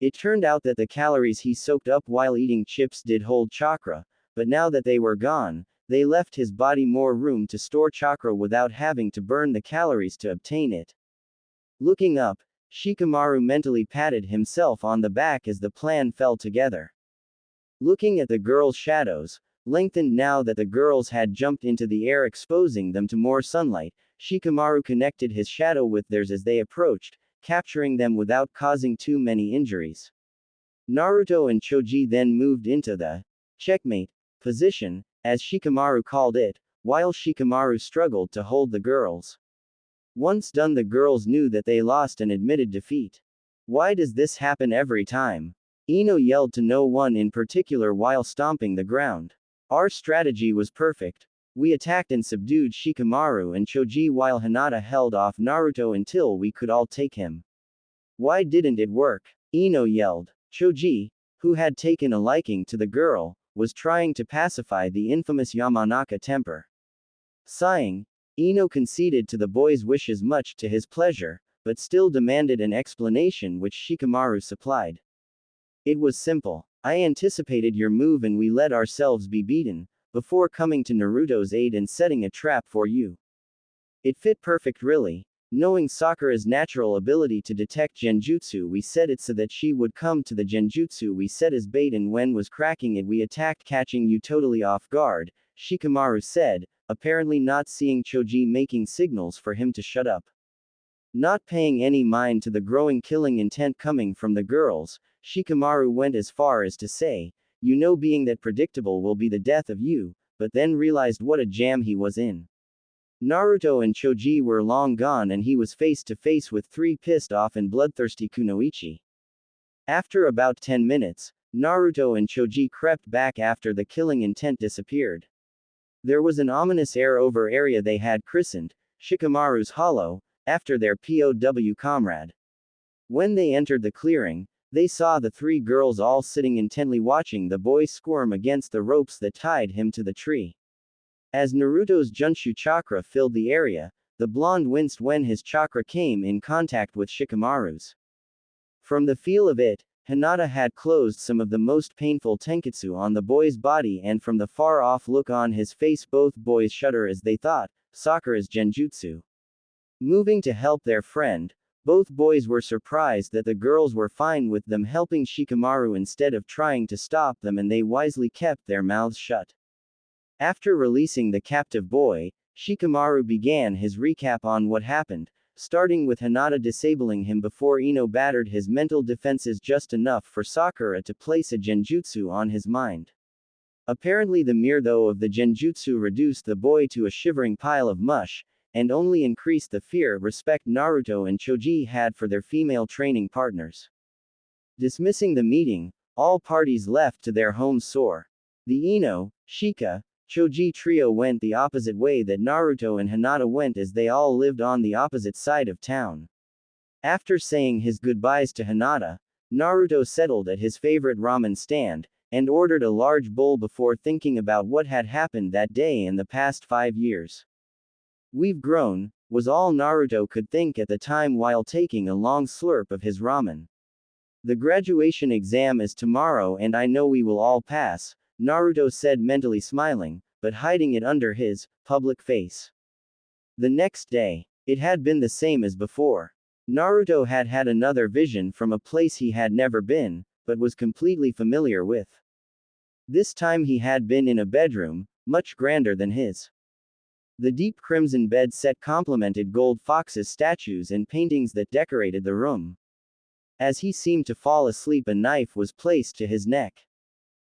It turned out that the calories he soaked up while eating chips did hold chakra, but now that they were gone, they left his body more room to store chakra without having to burn the calories to obtain it. Looking up, Shikamaru mentally patted himself on the back as the plan fell together. Looking at the girls' shadows, lengthened now that the girls had jumped into the air, exposing them to more sunlight, Shikamaru connected his shadow with theirs as they approached, capturing them without causing too many injuries. Naruto and Choji then moved into the checkmate position, as Shikamaru called it, while Shikamaru struggled to hold the girls. Once done, the girls knew that they lost and admitted defeat. Why does this happen every time? Ino yelled to no one in particular while stomping the ground. Our strategy was perfect. We attacked and subdued Shikamaru and Choji while Hinata held off Naruto until we could all take him. Why didn't it work? Ino yelled. Choji, who had taken a liking to the girl, was trying to pacify the infamous Yamanaka temper. Sighing, Ino conceded to the boy's wishes, much to his pleasure, but still demanded an explanation, which Shikamaru supplied. It was simple. I anticipated your move and we let ourselves be beaten, before coming to Naruto's aid and setting a trap for you. It fit perfect, really. Knowing Sakura's natural ability to detect genjutsu, we set it so that she would come to the genjutsu we set as bait, and when was cracking it we attacked, catching you totally off guard, Shikamaru said, apparently not seeing Choji making signals for him to shut up. Not paying any mind to the growing killing intent coming from the girls, Shikamaru went as far as to say, you know, being that predictable will be the death of you, but then realized what a jam he was in. Naruto and Choji were long gone and he was face to face with three pissed off and bloodthirsty kunoichi. After about 10 minutes, Naruto and Choji crept back after the killing intent disappeared. There was an ominous air over area they had christened Shikamaru's Hollow, after their POW comrade. When they entered the clearing, they saw the three girls all sitting intently watching the boy squirm against the ropes that tied him to the tree. As Naruto's Junshu chakra filled the area, the blonde winced when his chakra came in contact with Shikamaru's. From the feel of it, Hinata had closed some of the most painful tenketsu on the boy's body, and from the far-off look on his face both boys shudder as they thought, Sakura's genjutsu. Moving to help their friend, both boys were surprised that the girls were fine with them helping Shikamaru instead of trying to stop them, and they wisely kept their mouths shut. After releasing the captive boy, Shikamaru began his recap on what happened, starting with Hinata disabling him before Ino battered his mental defenses just enough for Sakura to place a genjutsu on his mind. Apparently the mere though of the genjutsu reduced the boy to a shivering pile of mush, and only increased the fear respect Naruto and Choji had for their female training partners. Dismissing the meeting, all parties left to their homes sore. The Ino, Shika, Choji trio went the opposite way that Naruto and Hinata went as they all lived on the opposite side of town. After saying his goodbyes to Hinata, Naruto settled at his favorite ramen stand, and ordered a large bowl before thinking about what had happened that day in the past 5 years. "We've grown," was all Naruto could think at the time while taking a long slurp of his ramen. "The graduation exam is tomorrow and I know we will all pass," Naruto said mentally smiling, but hiding it under his public face. The next day, it had been the same as before. Naruto had had another vision from a place he had never been, but was completely familiar with. This time he had been in a bedroom, much grander than his. The deep crimson bed set complemented gold foxes statues and paintings that decorated the room. As he seemed to fall asleep, a knife was placed to his neck.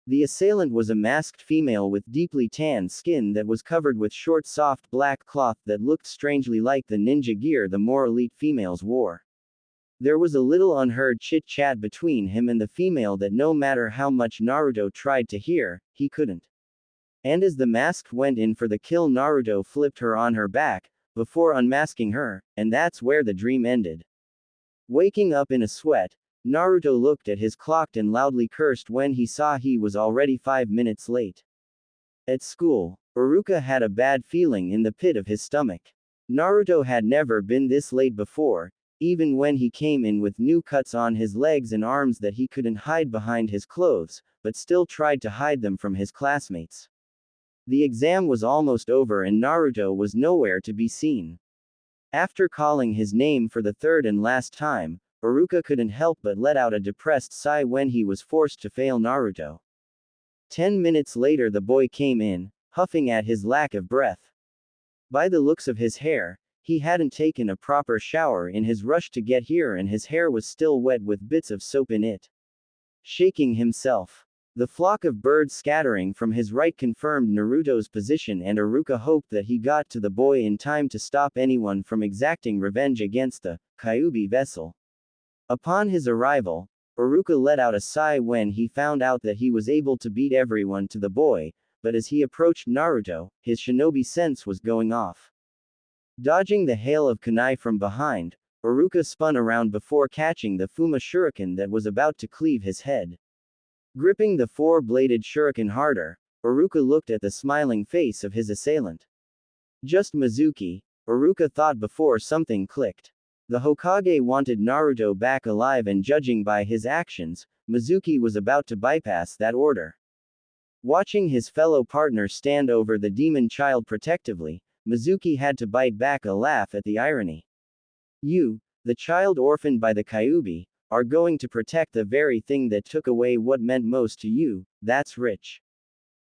The assailant was a masked female with deeply tanned skin that was covered with short soft black cloth that looked strangely like the ninja gear the more elite females wore. There was a little unheard chit-chat between him and the female that no matter how much Naruto tried to hear, he couldn't. And as the masked went in for the kill, Naruto flipped her on her back, before unmasking her, and that's where the dream ended. Waking up in a sweat, Naruto looked at his clock and loudly cursed when he saw he was already 5 minutes late. At school, Iruka had a bad feeling in the pit of his stomach. Naruto had never been this late before, even when he came in with new cuts on his legs and arms that he couldn't hide behind his clothes, but still tried to hide them from his classmates. The exam was almost over and Naruto was nowhere to be seen. After calling his name for the third and last time, Iruka couldn't help but let out a depressed sigh when he was forced to fail Naruto. 10 minutes later the boy came in, huffing at his lack of breath. By the looks of his hair, he hadn't taken a proper shower in his rush to get here and his hair was still wet with bits of soap in it. Shaking himself, the flock of birds scattering from his right confirmed Naruto's position, and Iruka hoped that he got to the boy in time to stop anyone from exacting revenge against the Kyuubi vessel. Upon his arrival, Iruka let out a sigh when he found out that he was able to beat everyone to the boy, but as he approached Naruto, his shinobi sense was going off. Dodging the hail of kunai from behind, Iruka spun around before catching the Fuma shuriken that was about to cleave his head. Gripping the four-bladed shuriken harder, Iruka looked at the smiling face of his assailant. Just Mizuki, Iruka thought before something clicked. The Hokage wanted Naruto back alive, and judging by his actions, Mizuki was about to bypass that order. Watching his fellow partner stand over the demon child protectively, Mizuki had to bite back a laugh at the irony. "You, the child orphaned by the Kyuubi, are going to protect the very thing that took away what meant most to you, that's rich."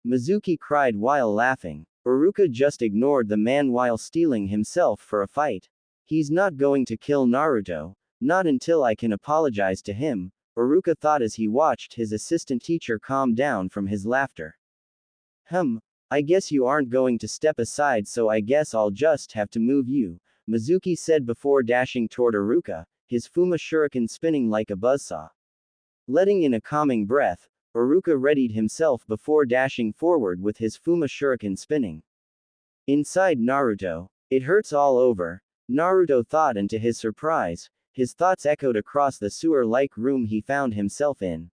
Mizuki cried while laughing. Iruka just ignored the man while steeling himself for a fight. "He's not going to kill Naruto, not until I can apologize to him," Iruka thought as he watched his assistant teacher calm down from his laughter. I guess you aren't going to step aside, so I guess I'll just have to move you," Mizuki said before dashing toward Iruka, his Fuma shuriken spinning like a buzzsaw. Letting in a calming breath, Iruka readied himself before dashing forward with his Fuma shuriken spinning. Inside Naruto, "It hurts all over," Naruto thought, and to his surprise, his thoughts echoed across the sewer-like room he found himself in.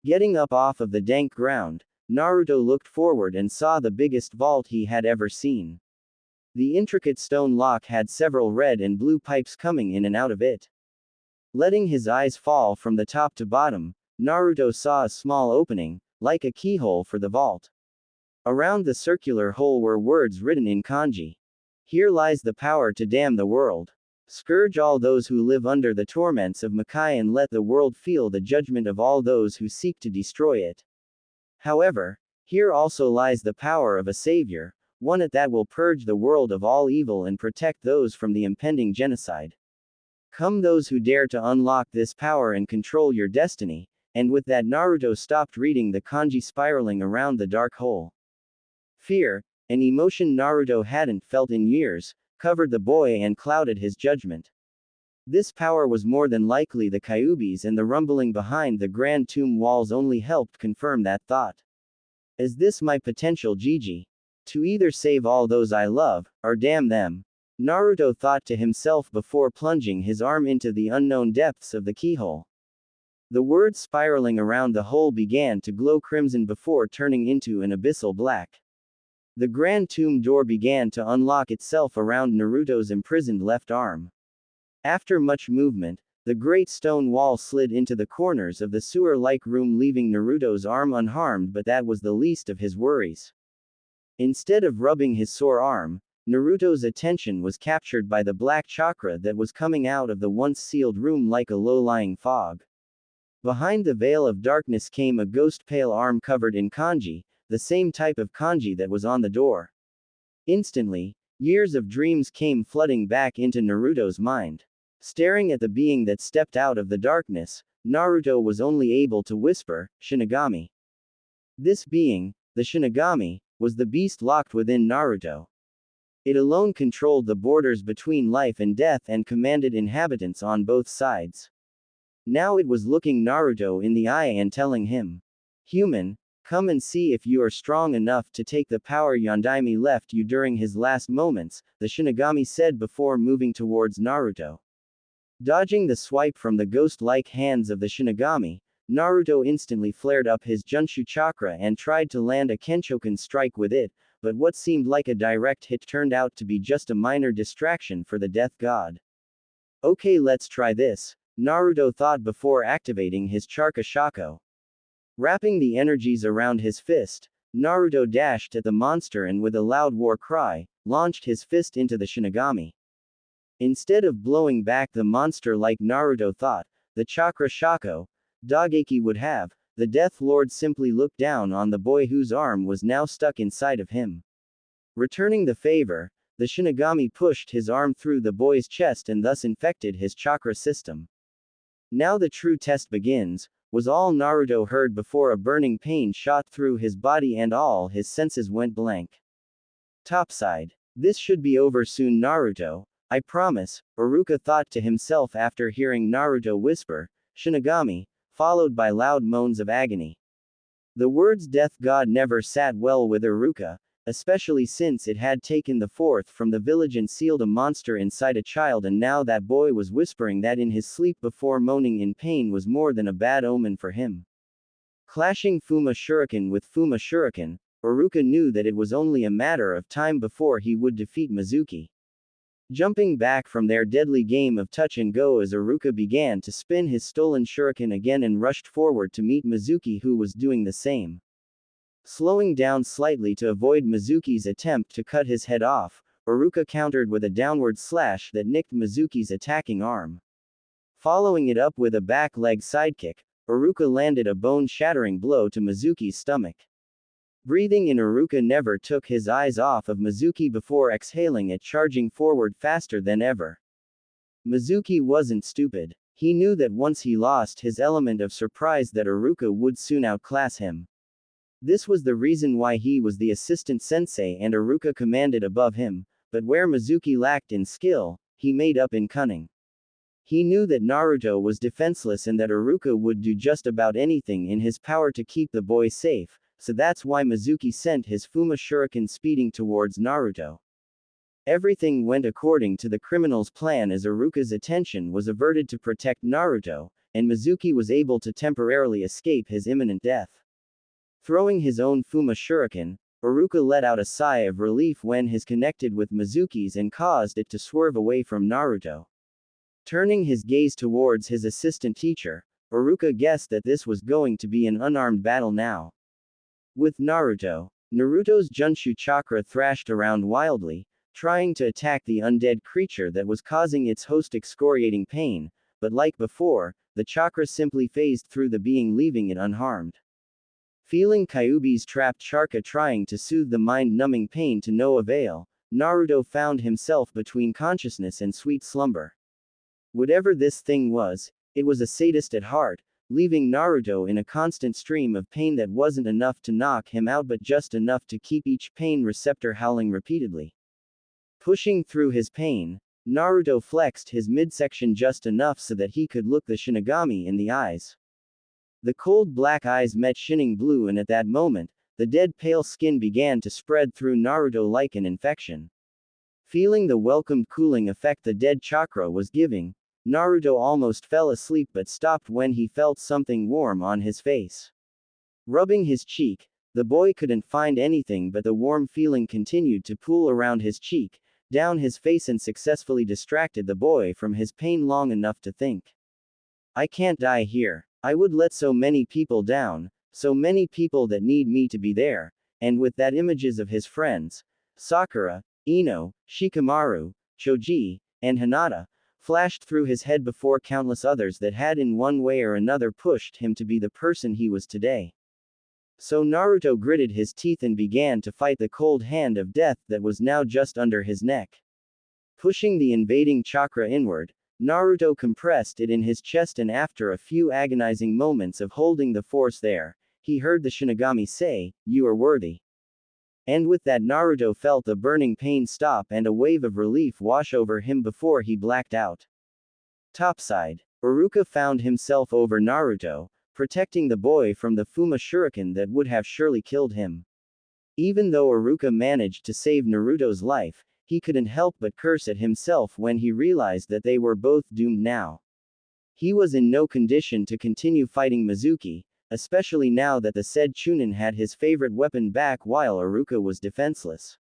Getting up off of the dank ground, Naruto looked forward and saw the biggest vault he had ever seen. The intricate stone lock had several red and blue pipes coming in and out of it. Letting his eyes fall from the top to bottom, Naruto saw a small opening, like a keyhole for the vault. Around the circular hole were words written in kanji. "Here lies the power to damn the world. Scourge all those who live under the torments of Makai and let the world feel the judgment of all those who seek to destroy it. However, here also lies the power of a savior, one that will purge the world of all evil and protect those from the impending genocide. Come those who dare to unlock this power and control your destiny, and with that Naruto stopped reading the kanji spiraling around the dark hole. Fear, an emotion Naruto hadn't felt in years, covered the boy and clouded his judgment. This power was more than likely the Kyuubi's, and the rumbling behind the grand tomb walls only helped confirm that thought. Is this my potential Gigi? To either save all those I love, or damn them? Naruto thought to himself before plunging his arm into the unknown depths of the keyhole. The words spiraling around the hole began to glow crimson before turning into an abyssal black. The grand tomb door began to unlock itself around Naruto's imprisoned left arm. After much movement, the great stone wall slid into the corners of the sewer-like room, leaving Naruto's arm unharmed, but that was the least of his worries. Instead of rubbing his sore arm, Naruto's attention was captured by the black chakra that was coming out of the once sealed room like a low-lying fog. Behind the veil of darkness came a ghost-pale arm covered in kanji, the same type of kanji that was on the door. Instantly, years of dreams came flooding back into Naruto's mind. Staring at the being that stepped out of the darkness, Naruto was only able to whisper, "Shinigami." This being, the Shinigami, was the beast locked within Naruto. It alone controlled the borders between life and death and commanded inhabitants on both sides. Now it was looking Naruto in the eye and telling him, "Human, come and see if you are strong enough to take the power Yondaime left you during his last moments," the Shinigami said before moving towards Naruto. Dodging the swipe from the ghost-like hands of the Shinigami, Naruto instantly flared up his Junshu chakra and tried to land a Kenshoken strike with it, but what seemed like a direct hit turned out to be just a minor distraction for the death god. Okay, let's try this, Naruto thought before activating his Chakra Shako. Wrapping the energies around his fist, Naruto dashed at the monster and with a loud war cry, launched his fist into the Shinigami. Instead of blowing back the monster like Naruto thought, the Chakra Shako, Dageki would have, the Death Lord simply looked down on the boy whose arm was now stuck inside of him. Returning the favor, the Shinigami pushed his arm through the boy's chest and thus infected his chakra system. Now the true test begins, was all Naruto heard before a burning pain shot through his body and all his senses went blank. Topside. This should be over soon, Naruto, I promise, Iruka thought to himself after hearing Naruto whisper, "Shinigami," followed by loud moans of agony. The words death god never sat well with Iruka, especially since it had taken the fourth from the village and sealed a monster inside a child, and now that boy was whispering that in his sleep before moaning in pain was more than a bad omen for him. Clashing Fuma Shuriken with Fuma Shuriken, Iruka knew that it was only a matter of time before he would defeat Mizuki. Jumping back from their deadly game of touch and go as Iruka began to spin his stolen shuriken again and rushed forward to meet Mizuki, who was doing the same. Slowing down slightly to avoid Mizuki's attempt to cut his head off, Iruka countered with a downward slash that nicked Mizuki's attacking arm. Following it up with a back leg sidekick, Iruka landed a bone-shattering blow to Mizuki's stomach. Breathing in, Iruka never took his eyes off of Mizuki before exhaling it, charging forward faster than ever. Mizuki wasn't stupid. He knew that once he lost his element of surprise that Iruka would soon outclass him. This was the reason why he was the assistant sensei and Iruka commanded above him, but where Mizuki lacked in skill, he made up in cunning. He knew that Naruto was defenseless and that Iruka would do just about anything in his power to keep the boy safe, so that's why Mizuki sent his Fuma Shuriken speeding towards Naruto. Everything went according to the criminal's plan as Iruka's attention was averted to protect Naruto, and Mizuki was able to temporarily escape his imminent death. Throwing his own Fuma Shuriken, Iruka let out a sigh of relief when his connected with Mizuki's and caused it to swerve away from Naruto. Turning his gaze towards his assistant teacher, Iruka guessed that this was going to be an unarmed battle now. With Naruto's Junshu chakra thrashed around wildly, trying to attack the undead creature that was causing its host excoriating pain, but like before, the chakra simply phased through the being, leaving it unharmed. Feeling Kyuubi's trapped chakra trying to soothe the mind-numbing pain to no avail, Naruto found himself between consciousness and sweet slumber. Whatever this thing was, it was a sadist at heart, leaving Naruto in a constant stream of pain that wasn't enough to knock him out but just enough to keep each pain receptor howling repeatedly. Pushing through his pain, Naruto flexed his midsection just enough so that he could look the Shinigami in the eyes. The cold black eyes met shining blue, and at that moment, the dead pale skin began to spread through Naruto like an infection. Feeling the welcomed cooling effect the dead chakra was giving, Naruto almost fell asleep but stopped when he felt something warm on his face. Rubbing his cheek, the boy couldn't find anything, but the warm feeling continued to pool around his cheek, down his face, and successfully distracted the boy from his pain long enough to think. I can't die here. I would let so many people down, so many people that need me to be there, and with that images of his friends, Sakura, Ino, Shikamaru, Choji, and Hinata, flashed through his head before countless others that had in one way or another pushed him to be the person he was today. So Naruto gritted his teeth and began to fight the cold hand of death that was now just under his neck. Pushing the invading chakra inward, Naruto compressed it in his chest, and after a few agonizing moments of holding the force there, he heard the Shinigami say, "You are worthy." And with that, Naruto felt the burning pain stop and a wave of relief wash over him before he blacked out. Topside, Iruka found himself over Naruto, protecting the boy from the Fuma shuriken that would have surely killed him. Even though Iruka managed to save Naruto's life, he couldn't help but curse at himself when he realized that they were both doomed now. He was in no condition to continue fighting Mizuki, especially now that the said Chunin had his favorite weapon back while Iruka was defenseless.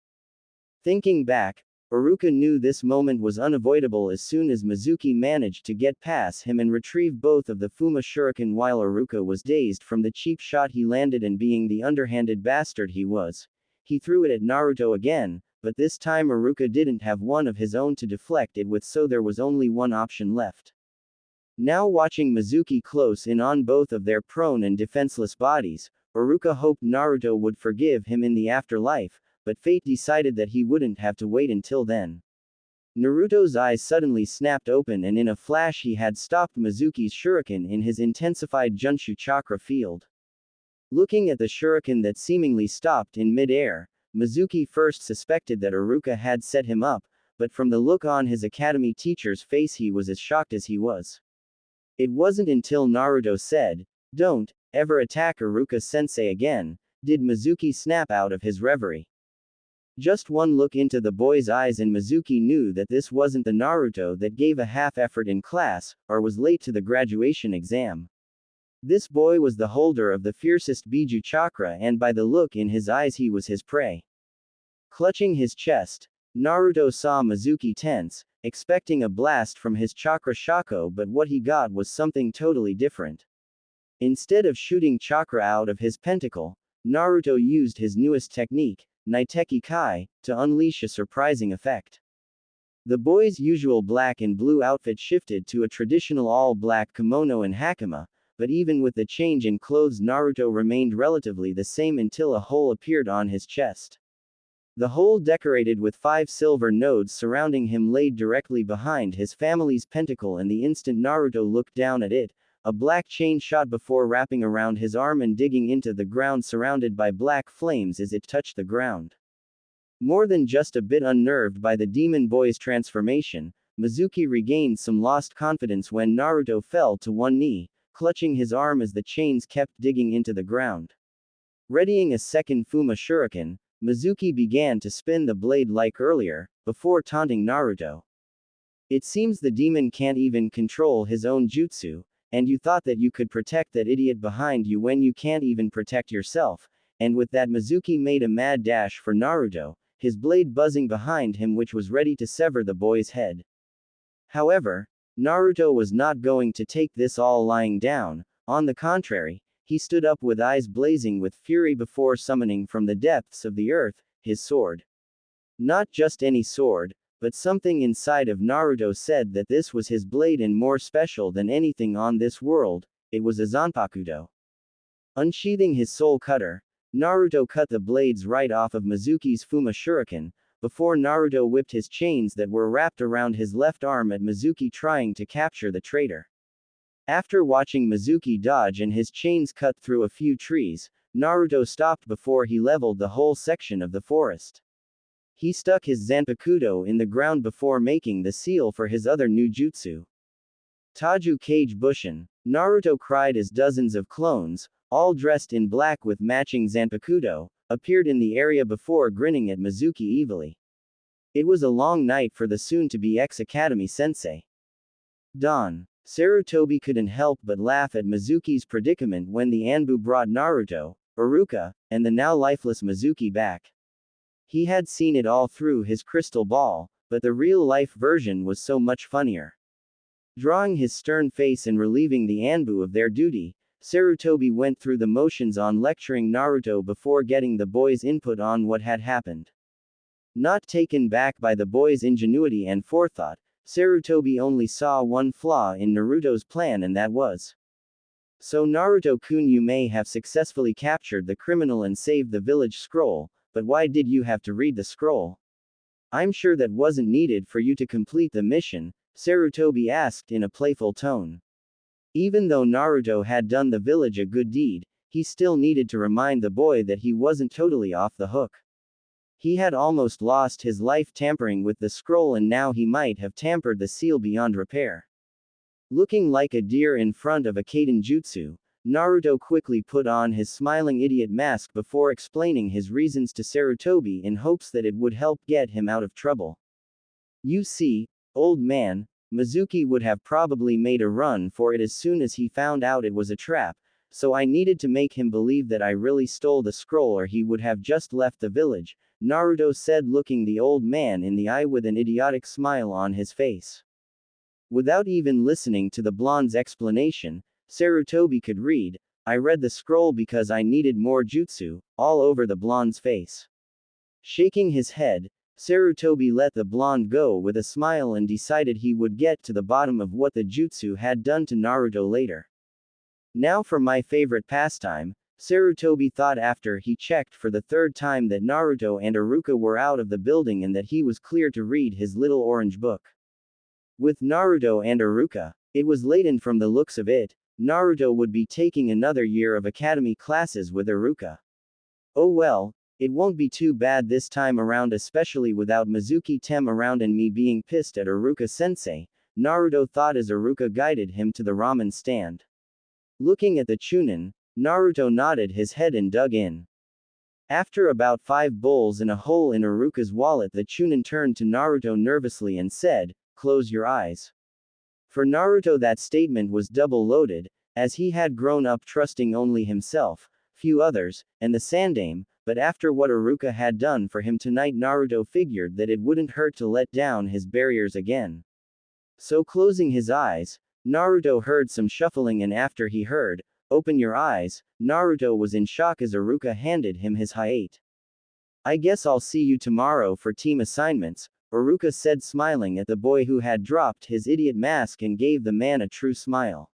Thinking back, Iruka knew this moment was unavoidable as soon as Mizuki managed to get past him and retrieve both of the Fuma shuriken while Iruka was dazed from the cheap shot he landed, and being the underhanded bastard he was, he threw it at Naruto again, but this time Iruka didn't have one of his own to deflect it with, so there was only one option left. Now watching Mizuki close in on both of their prone and defenseless bodies, Iruka hoped Naruto would forgive him in the afterlife, but fate decided that he wouldn't have to wait until then. Naruto's eyes suddenly snapped open, and in a flash he had stopped Mizuki's shuriken in his intensified Junshu chakra field. Looking at the shuriken that seemingly stopped in mid-air, Mizuki first suspected that Iruka had set him up, but from the look on his academy teacher's face he was as shocked as he was. It wasn't until Naruto said, "Don't ever attack Iruka-sensei again," did Mizuki snap out of his reverie. Just one look into the boy's eyes and Mizuki knew that this wasn't the Naruto that gave a half effort in class, or was late to the graduation exam. This boy was the holder of the fiercest Biju chakra, and by the look in his eyes he was his prey. Clutching his chest, Naruto saw Mizuki tense, expecting a blast from his chakra shako, but what he got was something totally different. Instead of shooting chakra out of his pentacle, Naruto used his newest technique, Naiteki Kai, to unleash a surprising effect. The boy's usual black and blue outfit shifted to a traditional all-black kimono and hakama, but even with the change in clothes Naruto remained relatively the same until a hole appeared on his chest. The hole, decorated with 5 silver nodes surrounding him, laid directly behind his family's pentacle, and the instant Naruto looked down at it, a black chain shot before wrapping around his arm and digging into the ground, surrounded by black flames as it touched the ground. More than just a bit unnerved by the demon boy's transformation, Mizuki regained some lost confidence when Naruto fell to one knee, clutching his arm as the chains kept digging into the ground. Readying a second Fuma shuriken, Mizuki began to spin the blade like earlier, before taunting Naruto. "It seems the demon can't even control his own jutsu, and you thought that you could protect that idiot behind you when you can't even protect yourself." And with that, Mizuki made a mad dash for Naruto, his blade buzzing behind him, which was ready to sever the boy's head. However, Naruto was not going to take this all lying down. On the contrary, he stood up with eyes blazing with fury before summoning from the depths of the earth his sword. Not just any sword, but something inside of Naruto said that this was his blade, and more special than anything on this world, it was a Zanpakuto. Unsheathing his soul cutter, Naruto cut the blades right off of Mizuki's Fuma Shuriken, before Naruto whipped his chains that were wrapped around his left arm at Mizuki trying to capture the traitor. After watching Mizuki dodge and his chains cut through a few trees, Naruto stopped before he leveled the whole section of the forest. He stuck his Zanpakuto in the ground before making the seal for his other new jutsu. Taju Kage Bushin, Naruto cried as dozens of clones, all dressed in black with matching Zanpakuto, appeared in the area before grinning at Mizuki evilly. It was a long night for the soon-to-be ex-Academy sensei. Dawn. Sarutobi couldn't help but laugh at Mizuki's predicament when the Anbu brought Naruto, Iruka, and the now lifeless Mizuki back. He had seen it all through his crystal ball, but the real-life version was so much funnier. Drawing his stern face and relieving the Anbu of their duty, Sarutobi went through the motions on lecturing Naruto before getting the boys' input on what had happened. Not taken back by the boys' ingenuity and forethought, Sarutobi only saw one flaw in Naruto's plan, and that was: "So Naruto-kun, you may have successfully captured the criminal and saved the village scroll, but why did you have to read the scroll? I'm sure that wasn't needed for you to complete the mission," Sarutobi asked in a playful tone. Even though Naruto had done the village a good deed, he still needed to remind the boy that he wasn't totally off the hook. He had almost lost his life tampering with the scroll, and now he might have tampered the seal beyond repair. Looking like a deer in front of a Kaden jutsu, Naruto quickly put on his smiling idiot mask before explaining his reasons to Sarutobi in hopes that it would help get him out of trouble. "You see, old man, Mizuki would have probably made a run for it as soon as he found out it was a trap, so I needed to make him believe that I really stole the scroll, or he would have just left the village," Naruto said, looking the old man in the eye with an idiotic smile on his face. Without even listening to the blonde's explanation, Sarutobi could read, "I read the scroll because I needed more jutsu," all over the blonde's face. Shaking his head, Sarutobi let the blonde go with a smile and decided he would get to the bottom of what the jutsu had done to Naruto later. Now for my favorite pastime, Sarutobi thought after he checked for the third time that Naruto and Iruka were out of the building and that he was clear to read his little orange book. With Naruto and Iruka, it was late, and from the looks of it, Naruto would be taking another year of academy classes with Iruka. Oh well, it won't be too bad this time around, especially without Mizuki-tem around and me being pissed at Iruka-sensei, Naruto thought as Iruka guided him to the ramen stand. Looking at the chunin, Naruto nodded his head and dug in. After about 5 bowls in a hole in Iruka's wallet, the chunin turned to Naruto nervously and said, "Close your eyes." For Naruto, that statement was double-loaded, as he had grown up trusting only himself, few others, and the Sandame, but after what Iruka had done for him tonight, Naruto figured that it wouldn't hurt to let down his barriers again. So closing his eyes, Naruto heard some shuffling, and after he heard, "Open your eyes," Naruto was in shock as Iruka handed him his hiate. "I guess I'll see you tomorrow for team assignments," Iruka said, smiling at the boy who had dropped his idiot mask and gave the man a true smile.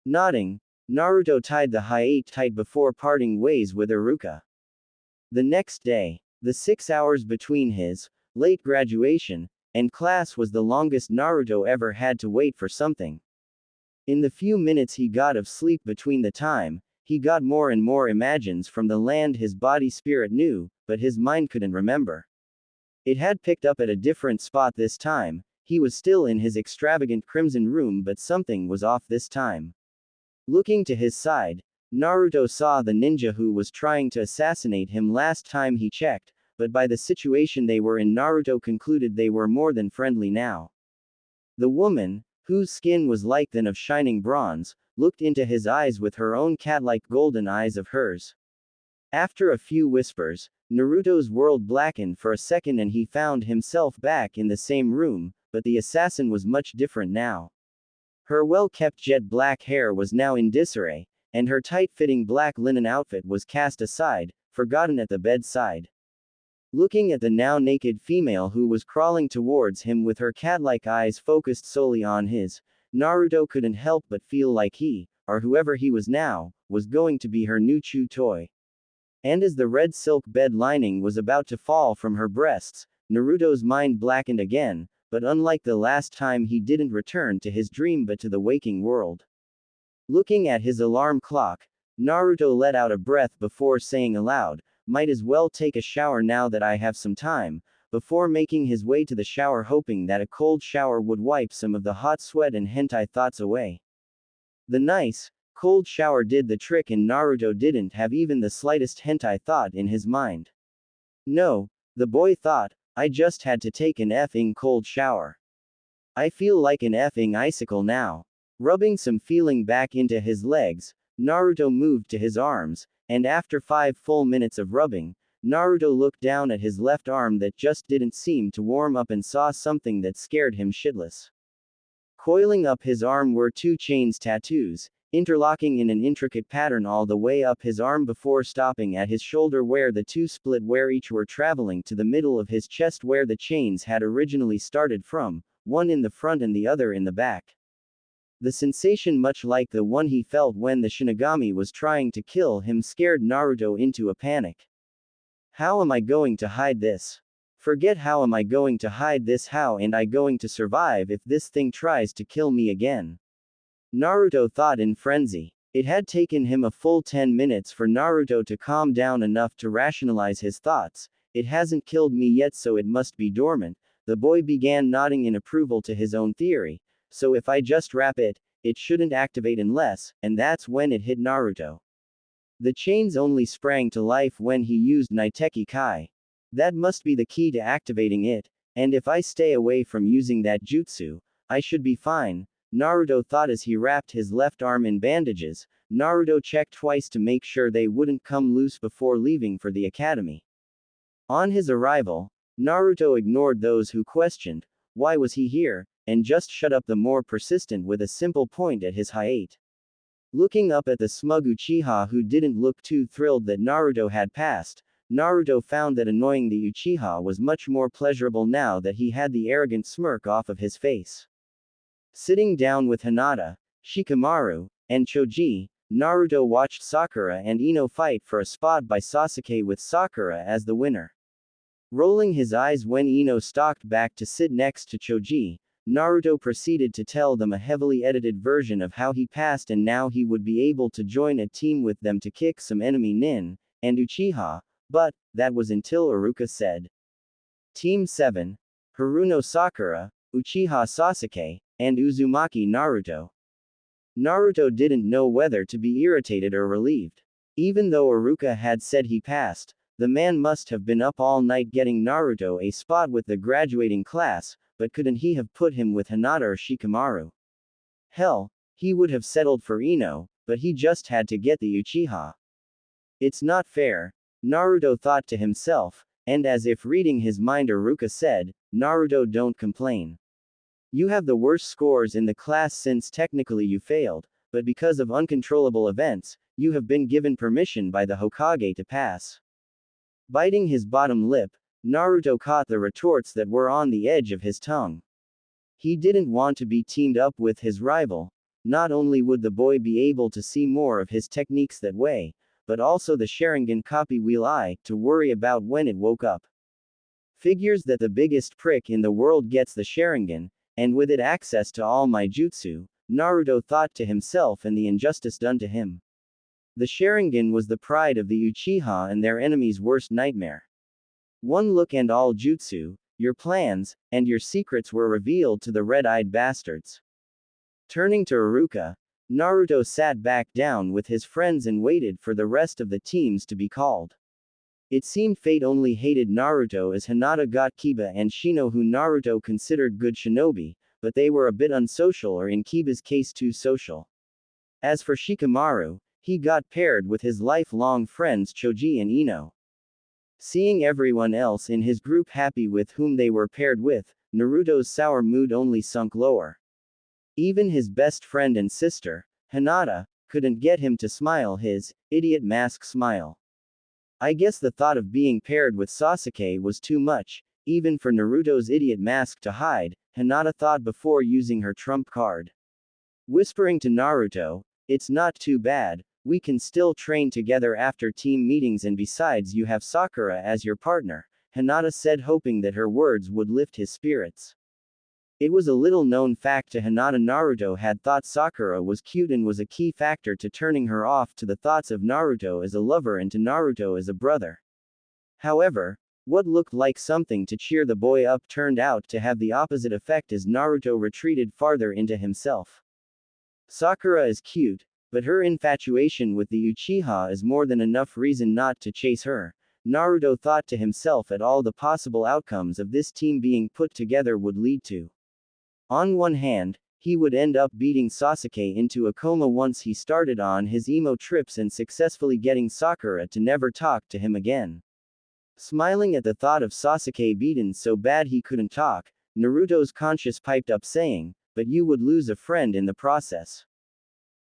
Nodding, Naruto tied the hiate tight before parting ways with Iruka. The next day, the 6 hours between his late graduation and class was the longest Naruto ever had to wait for something. In the few minutes he got of sleep between the time, he got more and more imagines from the land his body spirit knew, but his mind couldn't remember. It had picked up at a different spot this time. He was still in his extravagant crimson room, but something was off this time. Looking to his side, Naruto saw the ninja who was trying to assassinate him last time he checked, but by the situation they were in, Naruto concluded they were more than friendly now. The woman, whose skin was like that of shining bronze, looked into his eyes with her own cat-like golden eyes of hers. After a few whispers, Naruto's world blackened for a second and he found himself back in the same room, but the assassin was much different now. Her well-kept jet black hair was now in disarray, and her tight-fitting black linen outfit was cast aside, forgotten at the bedside. Looking at the now naked female who was crawling towards him with her cat-like eyes focused solely on his, Naruto couldn't help but feel like he, or whoever he was now, was going to be her new chew toy. And as the red silk bed lining was about to fall from her breasts, Naruto's mind blackened again, but unlike the last time he didn't return to his dream but to the waking world. Looking at his alarm clock, Naruto let out a breath before saying aloud, "Might as well take a shower now that I have some time," before making his way to the shower hoping that a cold shower would wipe some of the hot sweat and hentai thoughts away. The nice, cold shower did the trick and Naruto didn't have even the slightest hentai thought in his mind. No, the boy thought, I just had to take an effing cold shower. I feel like an effing icicle now. Rubbing some feeling back into his legs, Naruto moved to his arms, and after 5 full minutes of rubbing, Naruto looked down at his left arm that just didn't seem to warm up and saw something that scared him shitless. Coiling up his arm were 2 chains tattoos, interlocking in an intricate pattern all the way up his arm before stopping at his shoulder where the 2 split where each were traveling to the middle of his chest where the chains had originally started from, one in the front and the other in the back. The sensation, much like the one he felt when the Shinigami was trying to kill him, scared Naruto into a panic. How am I going to hide this? Forget how am I going to hide this, how am I going to survive if this thing tries to kill me again? Naruto thought in frenzy. It had taken him a full 10 minutes for Naruto to calm down enough to rationalize his thoughts. It hasn't killed me yet, so it must be dormant. The boy began nodding in approval to his own theory. So if I just wrap it, it shouldn't activate unless, and that's when it hit Naruto. The chains only sprang to life when he used Naiteki Kai. That must be the key to activating it, and if I stay away from using that jutsu, I should be fine, Naruto thought as he wrapped his left arm in bandages. Naruto checked twice to make sure they wouldn't come loose before leaving for the academy. On his arrival, Naruto ignored those who questioned, why was he here, and just shut up the more persistent with a simple point at his height. Looking up at the smug Uchiha who didn't look too thrilled that Naruto had passed, Naruto found that annoying the Uchiha was much more pleasurable now that he had the arrogant smirk off of his face. Sitting down with Hinata, Shikamaru, and Choji, Naruto watched Sakura and Ino fight for a spot by Sasuke with Sakura as the winner. Rolling his eyes when Ino stalked back to sit next to Choji, Naruto proceeded to tell them a heavily edited version of how he passed and now he would be able to join a team with them to kick some enemy nin and Uchiha, but that was until Iruka said. Team 7, Haruno Sakura, Uchiha Sasuke, and Uzumaki Naruto. Naruto didn't know whether to be irritated or relieved. Even though Iruka had said he passed, the man must have been up all night getting Naruto a spot with the graduating class, but couldn't he have put him with Hinata or Shikamaru? Hell, he would have settled for Ino, but he just had to get the Uchiha. It's not fair, Naruto thought to himself, and as if reading his mind Iruka said, Naruto, don't complain. You have the worst scores in the class since technically you failed, but because of uncontrollable events, you have been given permission by the Hokage to pass. Biting his bottom lip, Naruto caught the retorts that were on the edge of his tongue. He didn't want to be teamed up with his rival. Not only would the boy be able to see more of his techniques that way, but also the Sharingan copy wheel eye to worry about when it woke up. Figures that the biggest prick in the world gets the Sharingan, and with it access to all my jutsu, Naruto thought to himself, and the injustice done to him. The Sharingan was the pride of the Uchiha and their enemy's worst nightmare. One look and all jutsu, your plans, and your secrets were revealed to the red-eyed bastards. Turning to Iruka, Naruto sat back down with his friends and waited for the rest of the teams to be called. It seemed fate only hated Naruto as Hinata got Kiba and Shino, who Naruto considered good shinobi, but they were a bit unsocial, or in Kiba's case too social. As for Shikamaru, he got paired with his lifelong friends Choji and Ino. Seeing everyone else in his group happy with whom they were paired with, Naruto's sour mood only sunk lower. Even his best friend and sister, Hinata, couldn't get him to smile his idiot mask smile. I guess the thought of being paired with Sasuke was too much, even for Naruto's idiot mask to hide, Hinata thought before using her trump card. Whispering to Naruto, It's not too bad, we can still train together after team meetings, and besides you have Sakura as your partner, Hinata said, hoping that her words would lift his spirits. It was a little known fact to Hinata Naruto had thought Sakura was cute and was a key factor to turning her off to the thoughts of Naruto as a lover and to Naruto as a brother. However, what looked like something to cheer the boy up turned out to have the opposite effect as Naruto retreated farther into himself. Sakura is cute, but her infatuation with the Uchiha is more than enough reason not to chase her, Naruto thought to himself at all the possible outcomes of this team being put together would lead to. On one hand, he would end up beating Sasuke into a coma once he started on his emo trips and successfully getting Sakura to never talk to him again. Smiling at the thought of Sasuke beaten so bad he couldn't talk, Naruto's conscience piped up saying, but you would lose a friend in the process.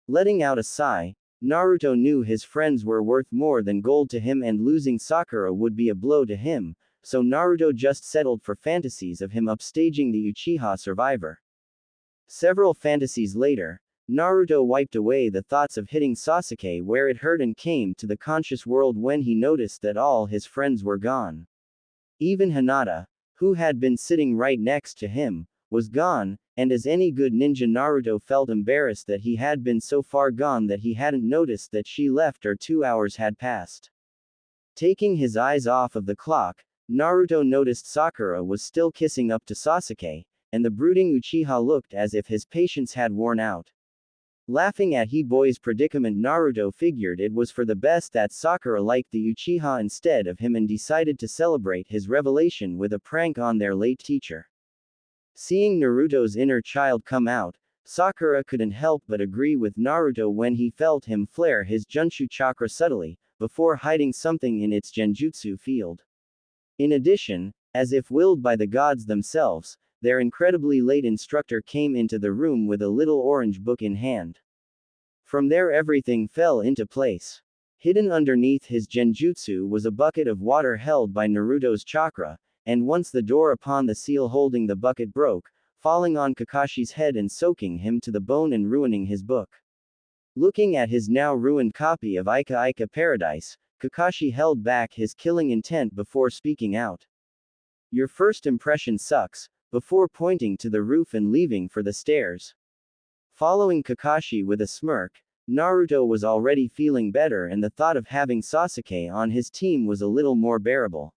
Letting out a sigh, Naruto knew his friends were worth more than gold to him and losing Sakura would be a blow to him, so Naruto just settled for fantasies of him upstaging the Uchiha survivor. Several fantasies later, Naruto wiped away the thoughts of hitting Sasuke where it hurt and came to the conscious world when he noticed that all his friends were gone. Even Hinata, who had been sitting right next to him, was gone, and as any good ninja Naruto felt embarrassed that he had been so far gone that he hadn't noticed that she left or 2 hours had passed. Taking his eyes off of the clock, Naruto noticed Sakura was still kissing up to Sasuke, and the brooding Uchiha looked as if his patience had worn out. Laughing at he boy's predicament, Naruto figured it was for the best that Sakura liked the Uchiha instead of him and decided to celebrate his revelation with a prank on their late teacher. Seeing Naruto's inner child come out, Sakura couldn't help but agree with Naruto when he felt him flare his Junshu chakra subtly, before hiding something in its genjutsu field. In addition, as if willed by the gods themselves, their incredibly late instructor came into the room with a little orange book in hand. From there everything fell into place. Hidden underneath his genjutsu was a bucket of water held by Naruto's chakra, and once the door upon the seal holding the bucket broke, falling on Kakashi's head and soaking him to the bone and ruining his book. Looking at his now ruined copy of Ika Ika Paradise, Kakashi held back his killing intent before speaking out. Your first impression sucks, before pointing to the roof and leaving for the stairs. Following Kakashi with a smirk, Naruto was already feeling better and the thought of having Sasuke on his team was a little more bearable.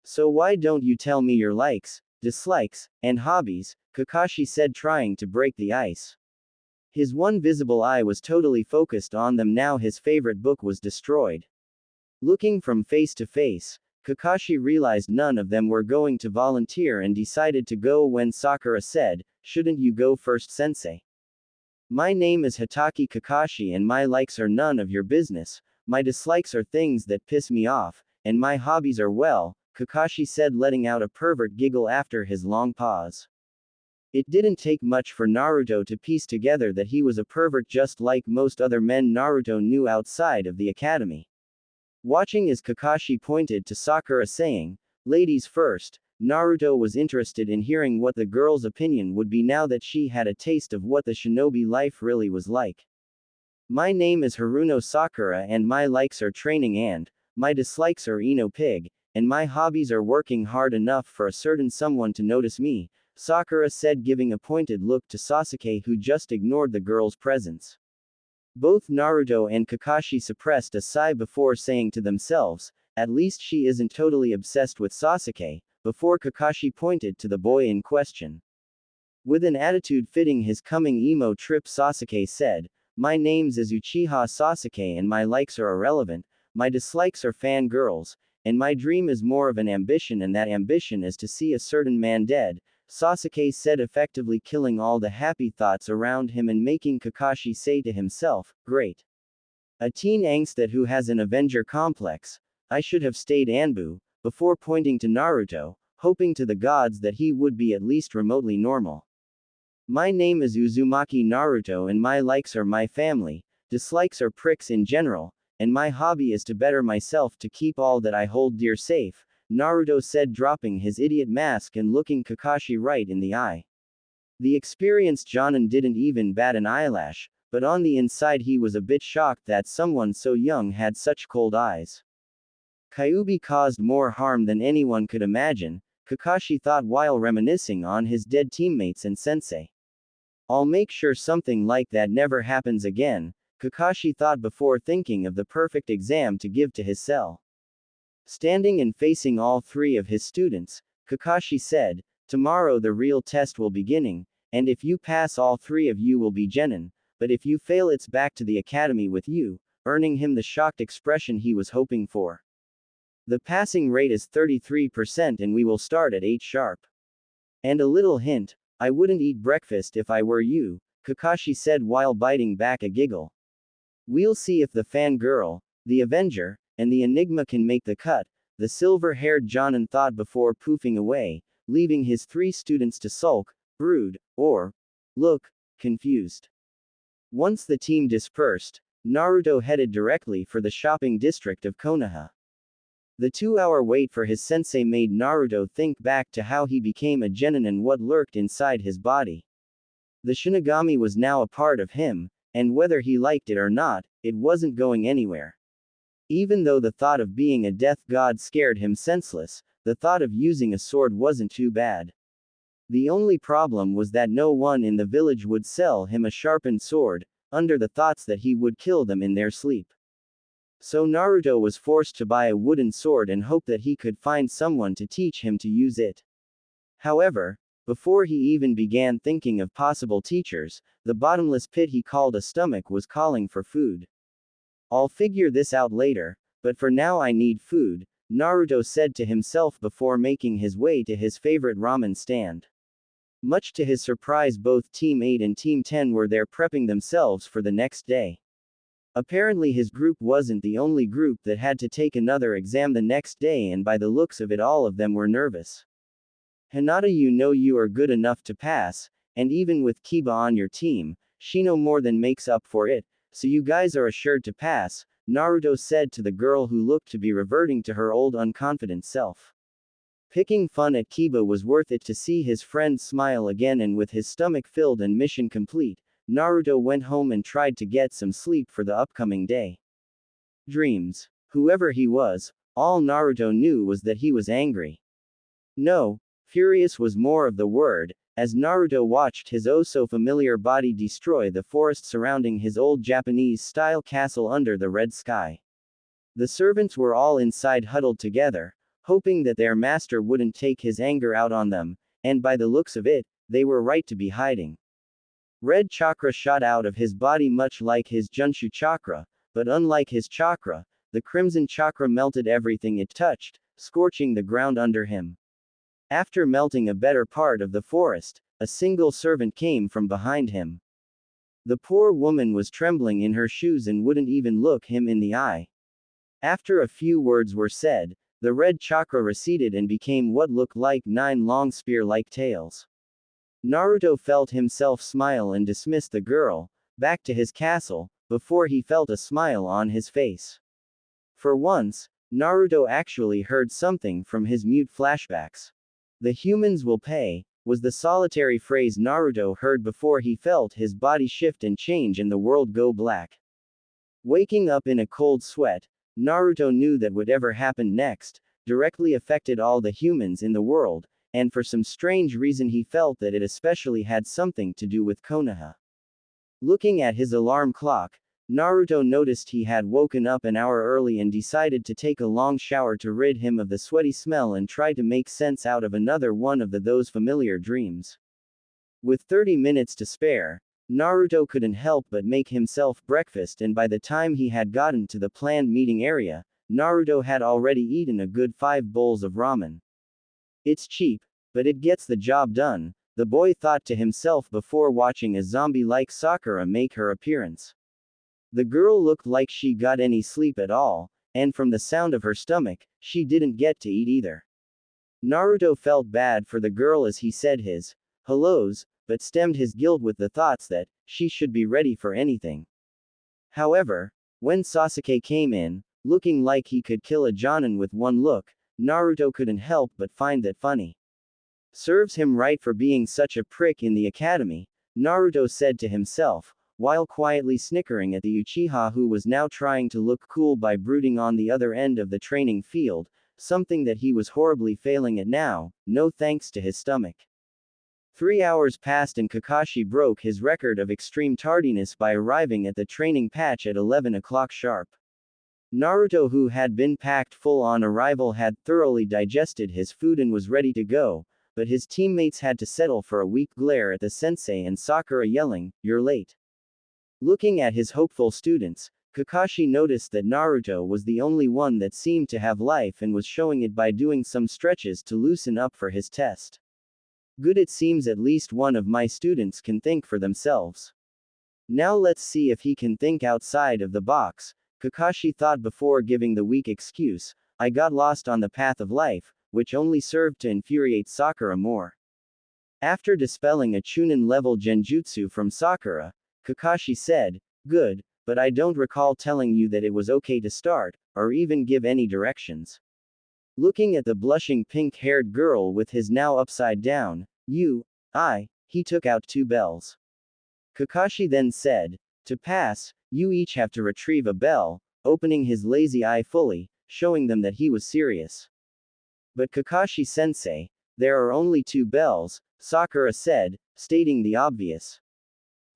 So why don't you tell me your likes, dislikes, and hobbies, Kakashi said, trying to break the ice. His one visible eye was totally focused on them now his favorite book was destroyed. Looking from face to face, Kakashi realized none of them were going to volunteer and decided to go when Sakura said, "Shouldn't you go first, sensei? My name is Hitaki Kakashi and my likes are none of your business, my dislikes are things that piss me off, and my hobbies are well," Kakashi said, letting out a pervert giggle after his long pause. It didn't take much for Naruto to piece together that he was a pervert just like most other men Naruto knew outside of the academy. Watching as Kakashi pointed to Sakura saying, "Ladies first," Naruto was interested in hearing what the girl's opinion would be now that she had a taste of what the shinobi life really was like. My name is Haruno Sakura and my likes are training and my dislikes are Ino Pig, and my hobbies are working hard enough for a certain someone to notice me, Sakura said, giving a pointed look to Sasuke who just ignored the girl's presence. Both Naruto and Kakashi suppressed a sigh before saying to themselves, at least she isn't totally obsessed with Sasuke, before Kakashi pointed to the boy in question. With an attitude fitting his coming emo trip, Sasuke said, my name's is Uchiha Sasuke and my likes are irrelevant, my dislikes are fangirls, and my dream is more of an ambition and that ambition is to see a certain man dead, Sasuke said, effectively killing all the happy thoughts around him and making Kakashi say to himself, great. A teen angst who has an Avenger complex, I should have stayed Anbu, before pointing to Naruto, hoping to the gods that he would be at least remotely normal. My name is Uzumaki Naruto and my likes are my family, dislikes are pricks in general, and my hobby is to better myself to keep all that I hold dear safe, Naruto said, dropping his idiot mask and looking Kakashi right in the eye. The experienced Jonin didn't even bat an eyelash, but on the inside he was a bit shocked that someone so young had such cold eyes. Kyuubi caused more harm than anyone could imagine, Kakashi thought while reminiscing on his dead teammates and sensei. I'll make sure something like that never happens again, Kakashi thought before thinking of the perfect exam to give to his cell. Standing and facing all three of his students, Kakashi said, tomorrow the real test will beginning, and if you pass all three of you will be genin, but if you fail it's back to the academy with you, earning him the shocked expression he was hoping for. The passing rate is 33% and we will start at 8 sharp. And a little hint, I wouldn't eat breakfast if I were you, Kakashi said while biting back a giggle. We'll see if the fangirl, the Avenger, and the Enigma can make the cut, the silver-haired Jonin thought before poofing away, leaving his three students to sulk, brood, or look confused. Once the team dispersed, Naruto headed directly for the shopping district of Konoha. The 2-hour wait for his sensei made Naruto think back to how he became a genin and what lurked inside his body. The Shinigami was now a part of him, and whether he liked it or not, it wasn't going anywhere. Even though the thought of being a death god scared him senseless, the thought of using a sword wasn't too bad. The only problem was that no one in the village would sell him a sharpened sword, under the thoughts that he would kill them in their sleep. So Naruto was forced to buy a wooden sword and hope that he could find someone to teach him to use it. However, before he even began thinking of possible teachers, the bottomless pit he called a stomach was calling for food. I'll figure this out later, but for now I need food, Naruto said to himself before making his way to his favorite ramen stand. Much to his surprise, both Team 8 and Team 10 were there prepping themselves for the next day. Apparently his group wasn't the only group that had to take another exam the next day, and by the looks of it all of them were nervous. Hinata, you know you are good enough to pass, and even with Kiba on your team, Shino more than makes up for it, so you guys are assured to pass, Naruto said to the girl who looked to be reverting to her old unconfident self. Picking fun at Kiba was worth it to see his friend smile again, and with his stomach filled and mission complete, Naruto went home and tried to get some sleep for the upcoming day. Dreams. Whoever he was, all Naruto knew was that he was angry. No, furious was more of the word, as Naruto watched his oh-so-familiar body destroy the forest surrounding his old Japanese-style castle under the red sky. The servants were all inside huddled together, hoping that their master wouldn't take his anger out on them, and by the looks of it, they were right to be hiding. Red chakra shot out of his body much like his Junshu chakra, but unlike his chakra, the crimson chakra melted everything it touched, scorching the ground under him. After melting a better part of the forest, a single servant came from behind him. The poor woman was trembling in her shoes and wouldn't even look him in the eye. After a few words were said, the red chakra receded and became what looked like 9 long spear-like tails. Naruto felt himself smile and dismiss the girl, back to his castle, before he felt a smile on his face. For once, Naruto actually heard something from his mute flashbacks. The humans will pay, was the solitary phrase Naruto heard before he felt his body shift and change and the world go black. Waking up in a cold sweat, Naruto knew that whatever happened next, directly affected all the humans in the world, and for some strange reason he felt that it especially had something to do with Konoha. Looking at his alarm clock, Naruto noticed he had woken up an hour early and decided to take a long shower to rid him of the sweaty smell and try to make sense out of another one of those familiar dreams. With 30 minutes to spare, Naruto couldn't help but make himself breakfast, and by the time he had gotten to the planned meeting area, Naruto had already eaten a good 5 bowls of ramen. It's cheap, but it gets the job done, the boy thought to himself before watching a zombie-like Sakura make her appearance. The girl looked like she got any sleep at all, and from the sound of her stomach, she didn't get to eat either. Naruto felt bad for the girl as he said his hellos, but stemmed his guilt with the thoughts that she should be ready for anything. However, when Sasuke came in, looking like he could kill a Jonin with one look, Naruto couldn't help but find that funny. Serves him right for being such a prick in the academy, Naruto said to himself, while quietly snickering at the Uchiha who was now trying to look cool by brooding on the other end of the training field, something that he was horribly failing at now, no thanks to his stomach. 3 hours passed and Kakashi broke his record of extreme tardiness by arriving at the training patch at 11 o'clock sharp. Naruto, who had been packed full on arrival, had thoroughly digested his food and was ready to go, but his teammates had to settle for a weak glare at the sensei and Sakura yelling, "You're late." Looking at his hopeful students, Kakashi noticed that Naruto was the only one that seemed to have life and was showing it by doing some stretches to loosen up for his test. Good, it seems at least one of my students can think for themselves. Now let's see if he can think outside of the box, Kakashi thought before giving the weak excuse, "I got lost on the path of life," which only served to infuriate Sakura more. After dispelling a Chunin-level genjutsu from Sakura, Kakashi said, "Good, but I don't recall telling you that it was okay to start, or even give any directions." Looking at the blushing pink-haired girl with his now upside down, he took out 2 bells. Kakashi then said, "To pass, you each have to retrieve a bell," opening his lazy eye fully, showing them that he was serious. "But Kakashi-sensei, there are only 2 bells, Sakura said, stating the obvious.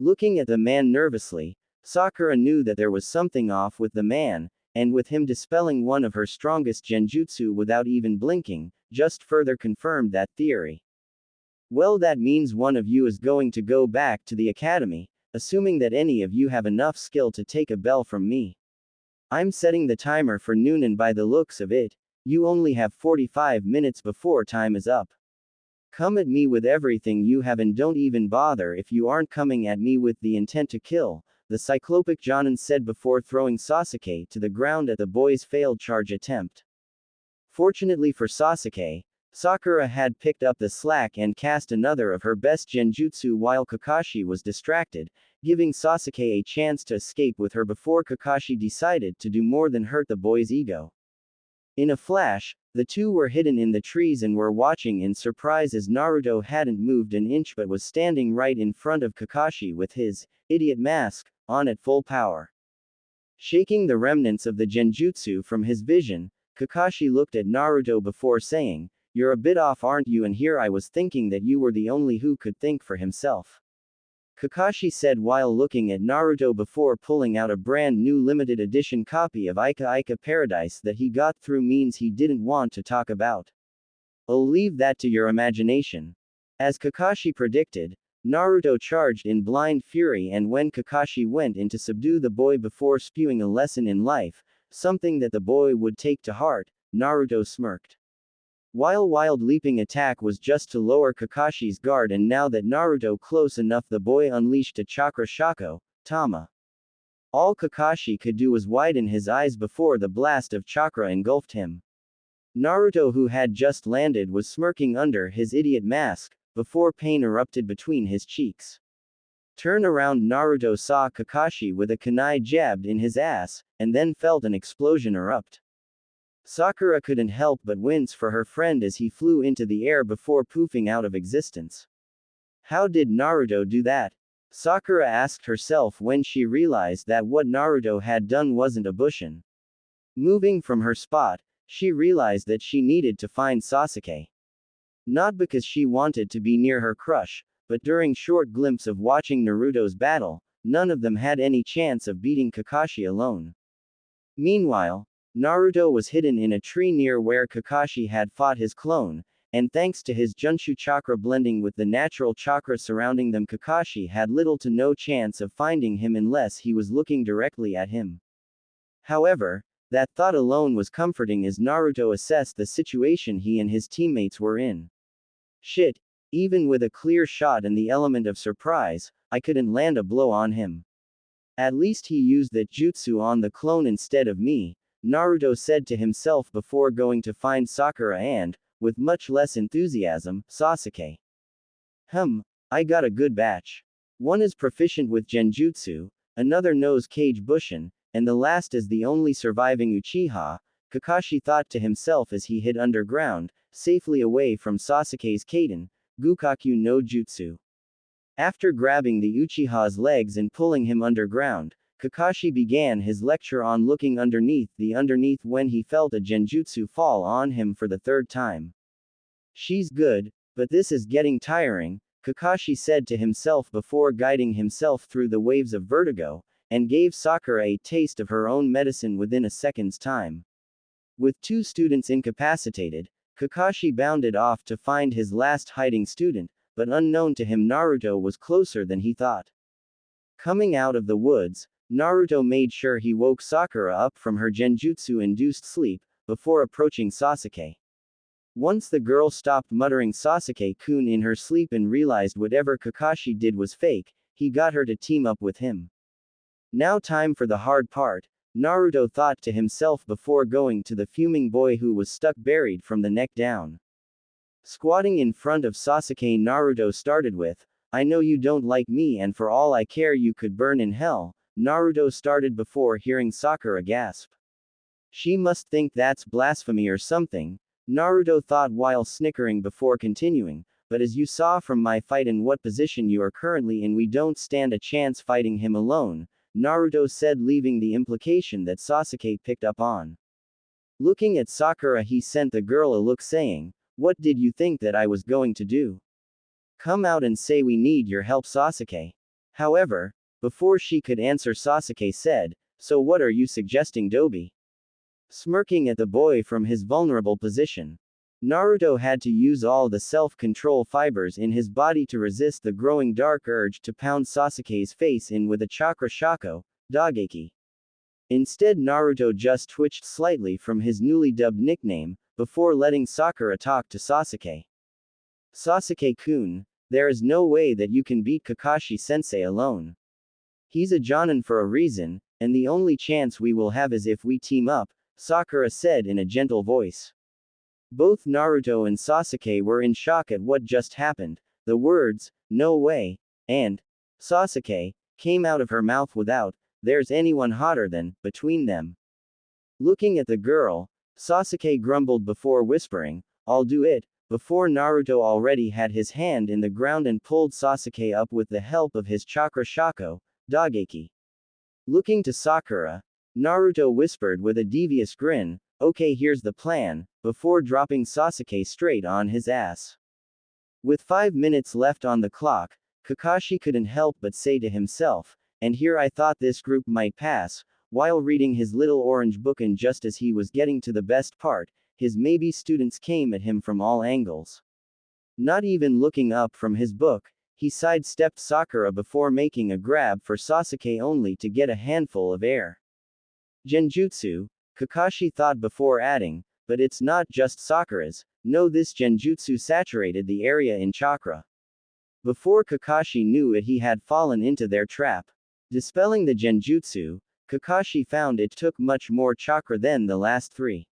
Looking at the man nervously, Sakura knew that there was something off with the man, and with him dispelling one of her strongest genjutsu without even blinking, just further confirmed that theory. "Well, that means one of you is going to go back to the academy, assuming that any of you have enough skill to take a bell from me. I'm setting the timer for noon and by the looks of it, you only have 45 minutes before time is up. Come at me with everything you have and don't even bother if you aren't coming at me with the intent to kill," the cyclopic Jonin said before throwing Sasuke to the ground at the boy's failed charge attempt. Fortunately for Sasuke, Sakura had picked up the slack and cast another of her best genjutsu while Kakashi was distracted, giving Sasuke a chance to escape with her before Kakashi decided to do more than hurt the boy's ego. In a flash, the two were hidden in the trees and were watching in surprise as Naruto hadn't moved an inch but was standing right in front of Kakashi with his idiot mask on at full power. Shaking the remnants of the genjutsu from his vision, Kakashi looked at Naruto before saying, "You're a bit off, aren't you? And here I was thinking that you were the only who could think for himself," Kakashi said while looking at Naruto before pulling out a brand new limited edition copy of Ika Ika Paradise that he got through means he didn't want to talk about. "I'll leave that to your imagination." As Kakashi predicted, Naruto charged in blind fury, and when Kakashi went in to subdue the boy before spewing a lesson in life, something that the boy would take to heart, Naruto smirked. While Wild Leaping Attack was just to lower Kakashi's guard, and now that Naruto close enough, the boy unleashed a Chakra Shako, Tama. All Kakashi could do was widen his eyes before the blast of chakra engulfed him. Naruto, who had just landed, was smirking under his idiot mask, before pain erupted between his cheeks. Turn around, Naruto saw Kakashi with a kunai jabbed in his ass, and then felt an explosion erupt. Sakura couldn't help but wince for her friend as he flew into the air before poofing out of existence. How did Naruto do that? Sakura asked herself when she realized that what Naruto had done wasn't a Bushin. Moving from her spot, she realized that she needed to find Sasuke. Not because she wanted to be near her crush, but during short glimpse of watching Naruto's battle, none of them had any chance of beating Kakashi alone. Meanwhile, Naruto was hidden in a tree near where Kakashi had fought his clone, and thanks to his Junshu chakra blending with the natural chakra surrounding them, Kakashi had little to no chance of finding him unless he was looking directly at him. However, that thought alone was comforting as Naruto assessed the situation he and his teammates were in. "Shit, even with a clear shot and the element of surprise, I couldn't land a blow on him. At least he used that jutsu on the clone instead of me," Naruto said to himself before going to find Sakura and, with much less enthusiasm, Sasuke. I got a good batch. One is proficient with genjutsu, another knows Kage Bushin, and the last is the only surviving Uchiha, Kakashi thought to himself as he hid underground, safely away from Sasuke's Kaden, Gukaku no Jutsu. After grabbing the Uchiha's legs and pulling him underground, Kakashi began his lecture on looking underneath when he felt a genjutsu fall on him for the third time. She's good, but this is getting tiring, Kakashi said to himself before guiding himself through the waves of vertigo, and gave Sakura a taste of her own medicine within a second's time. With 2 students incapacitated, Kakashi bounded off to find his last hiding student, but unknown to him Naruto was closer than he thought. Coming out of the woods, Naruto made sure he woke Sakura up from her genjutsu-induced sleep, before approaching Sasuke. Once the girl stopped muttering Sasuke-kun in her sleep and realized whatever Kakashi did was fake, he got her to team up with him. Now time for the hard part, Naruto thought to himself before going to the fuming boy who was stuck buried from the neck down. Squatting in front of Sasuke, Naruto started with, "I know you don't like me and for all I care you could burn in hell," Naruto started before hearing Sakura gasp. She must think that's blasphemy or something, Naruto thought while snickering before continuing, "But as you saw from my fight and what position you are currently in, we don't stand a chance fighting him alone," Naruto said, leaving the implication that Sasuke picked up on. Looking at Sakura, he sent the girl a look saying, "What did you think that I was going to do? Come out and say we need your help, Sasuke." However, before she could answer, Sasuke said, "So what are you suggesting, Dobi?" Smirking at the boy from his vulnerable position. Naruto had to use all the self-control fibers in his body to resist the growing dark urge to pound Sasuke's face in with a chakra shako, Dageki. Instead, Naruto just twitched slightly from his newly dubbed nickname, before letting Sakura talk to Sasuke. "Sasuke-kun, there is no way that you can beat Kakashi-sensei alone. He's a Jonin for a reason, and the only chance we will have is if we team up," Sakura said in a gentle voice. Both Naruto and Sasuke were in shock at what just happened. The words, "No way," and "Sasuke," came out of her mouth without, "There's anyone hotter than," between them. Looking at the girl, Sasuke grumbled before whispering, "I'll do it," before Naruto already had his hand in the ground and pulled Sasuke up with the help of his chakra shako, Dageki. Looking to Sakura, Naruto whispered with a devious grin, "Okay, here's the plan," before dropping Sasuke straight on his ass. With 5 minutes left on the clock, Kakashi couldn't help but say to himself, "And here I thought this group might pass," while reading his little orange book, and just as he was getting to the best part, his maybe students came at him from all angles. Not even looking up from his book, he sidestepped Sakura before making a grab for Sasuke only to get a handful of air. "Genjutsu," Kakashi thought before adding, "But it's not just Sakura's, no, this genjutsu saturated the area in chakra." Before Kakashi knew it, he had fallen into their trap. Dispelling the genjutsu, Kakashi found it took much more chakra than the last 3.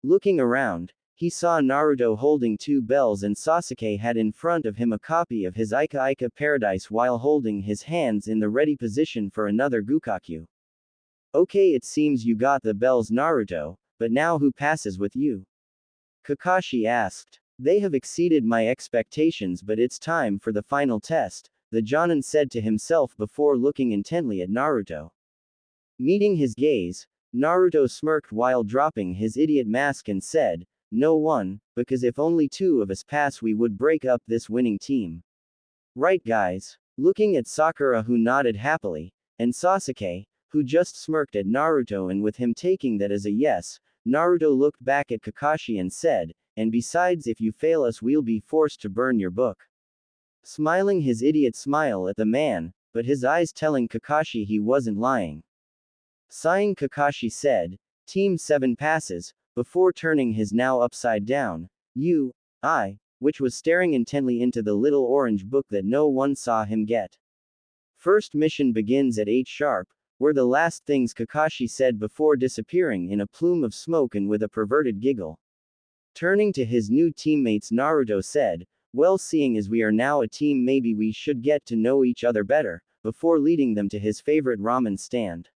Looking around, he saw Naruto holding 2 bells and Sasuke had in front of him a copy of his Ika Ika Paradise while holding his hands in the ready position for another Gukakyu. "Okay, it seems you got the bells, Naruto, but now who passes with you?" Kakashi asked. "They have exceeded my expectations, but it's time for the final test," the Jonin said to himself before looking intently at Naruto. Meeting his gaze, Naruto smirked while dropping his idiot mask and said, "No one, because if only 2 of us pass we would break up this winning team. Right, guys?" Looking at Sakura, who nodded happily, and Sasuke, who just smirked at Naruto, and with him taking that as a yes, Naruto looked back at Kakashi and said, "And besides, if you fail us we'll be forced to burn your book." Smiling his idiot smile at the man, but his eyes telling Kakashi he wasn't lying. Sighing, Kakashi said, "Team 7 passes," before turning his now upside down, eye, which was staring intently into the little orange book that no one saw him get. "First mission begins at 8 sharp, were the last things Kakashi said before disappearing in a plume of smoke and with a perverted giggle. Turning to his new teammates, Naruto said, "Well, seeing as we are now a team, maybe we should get to know each other better," before leading them to his favorite ramen stand.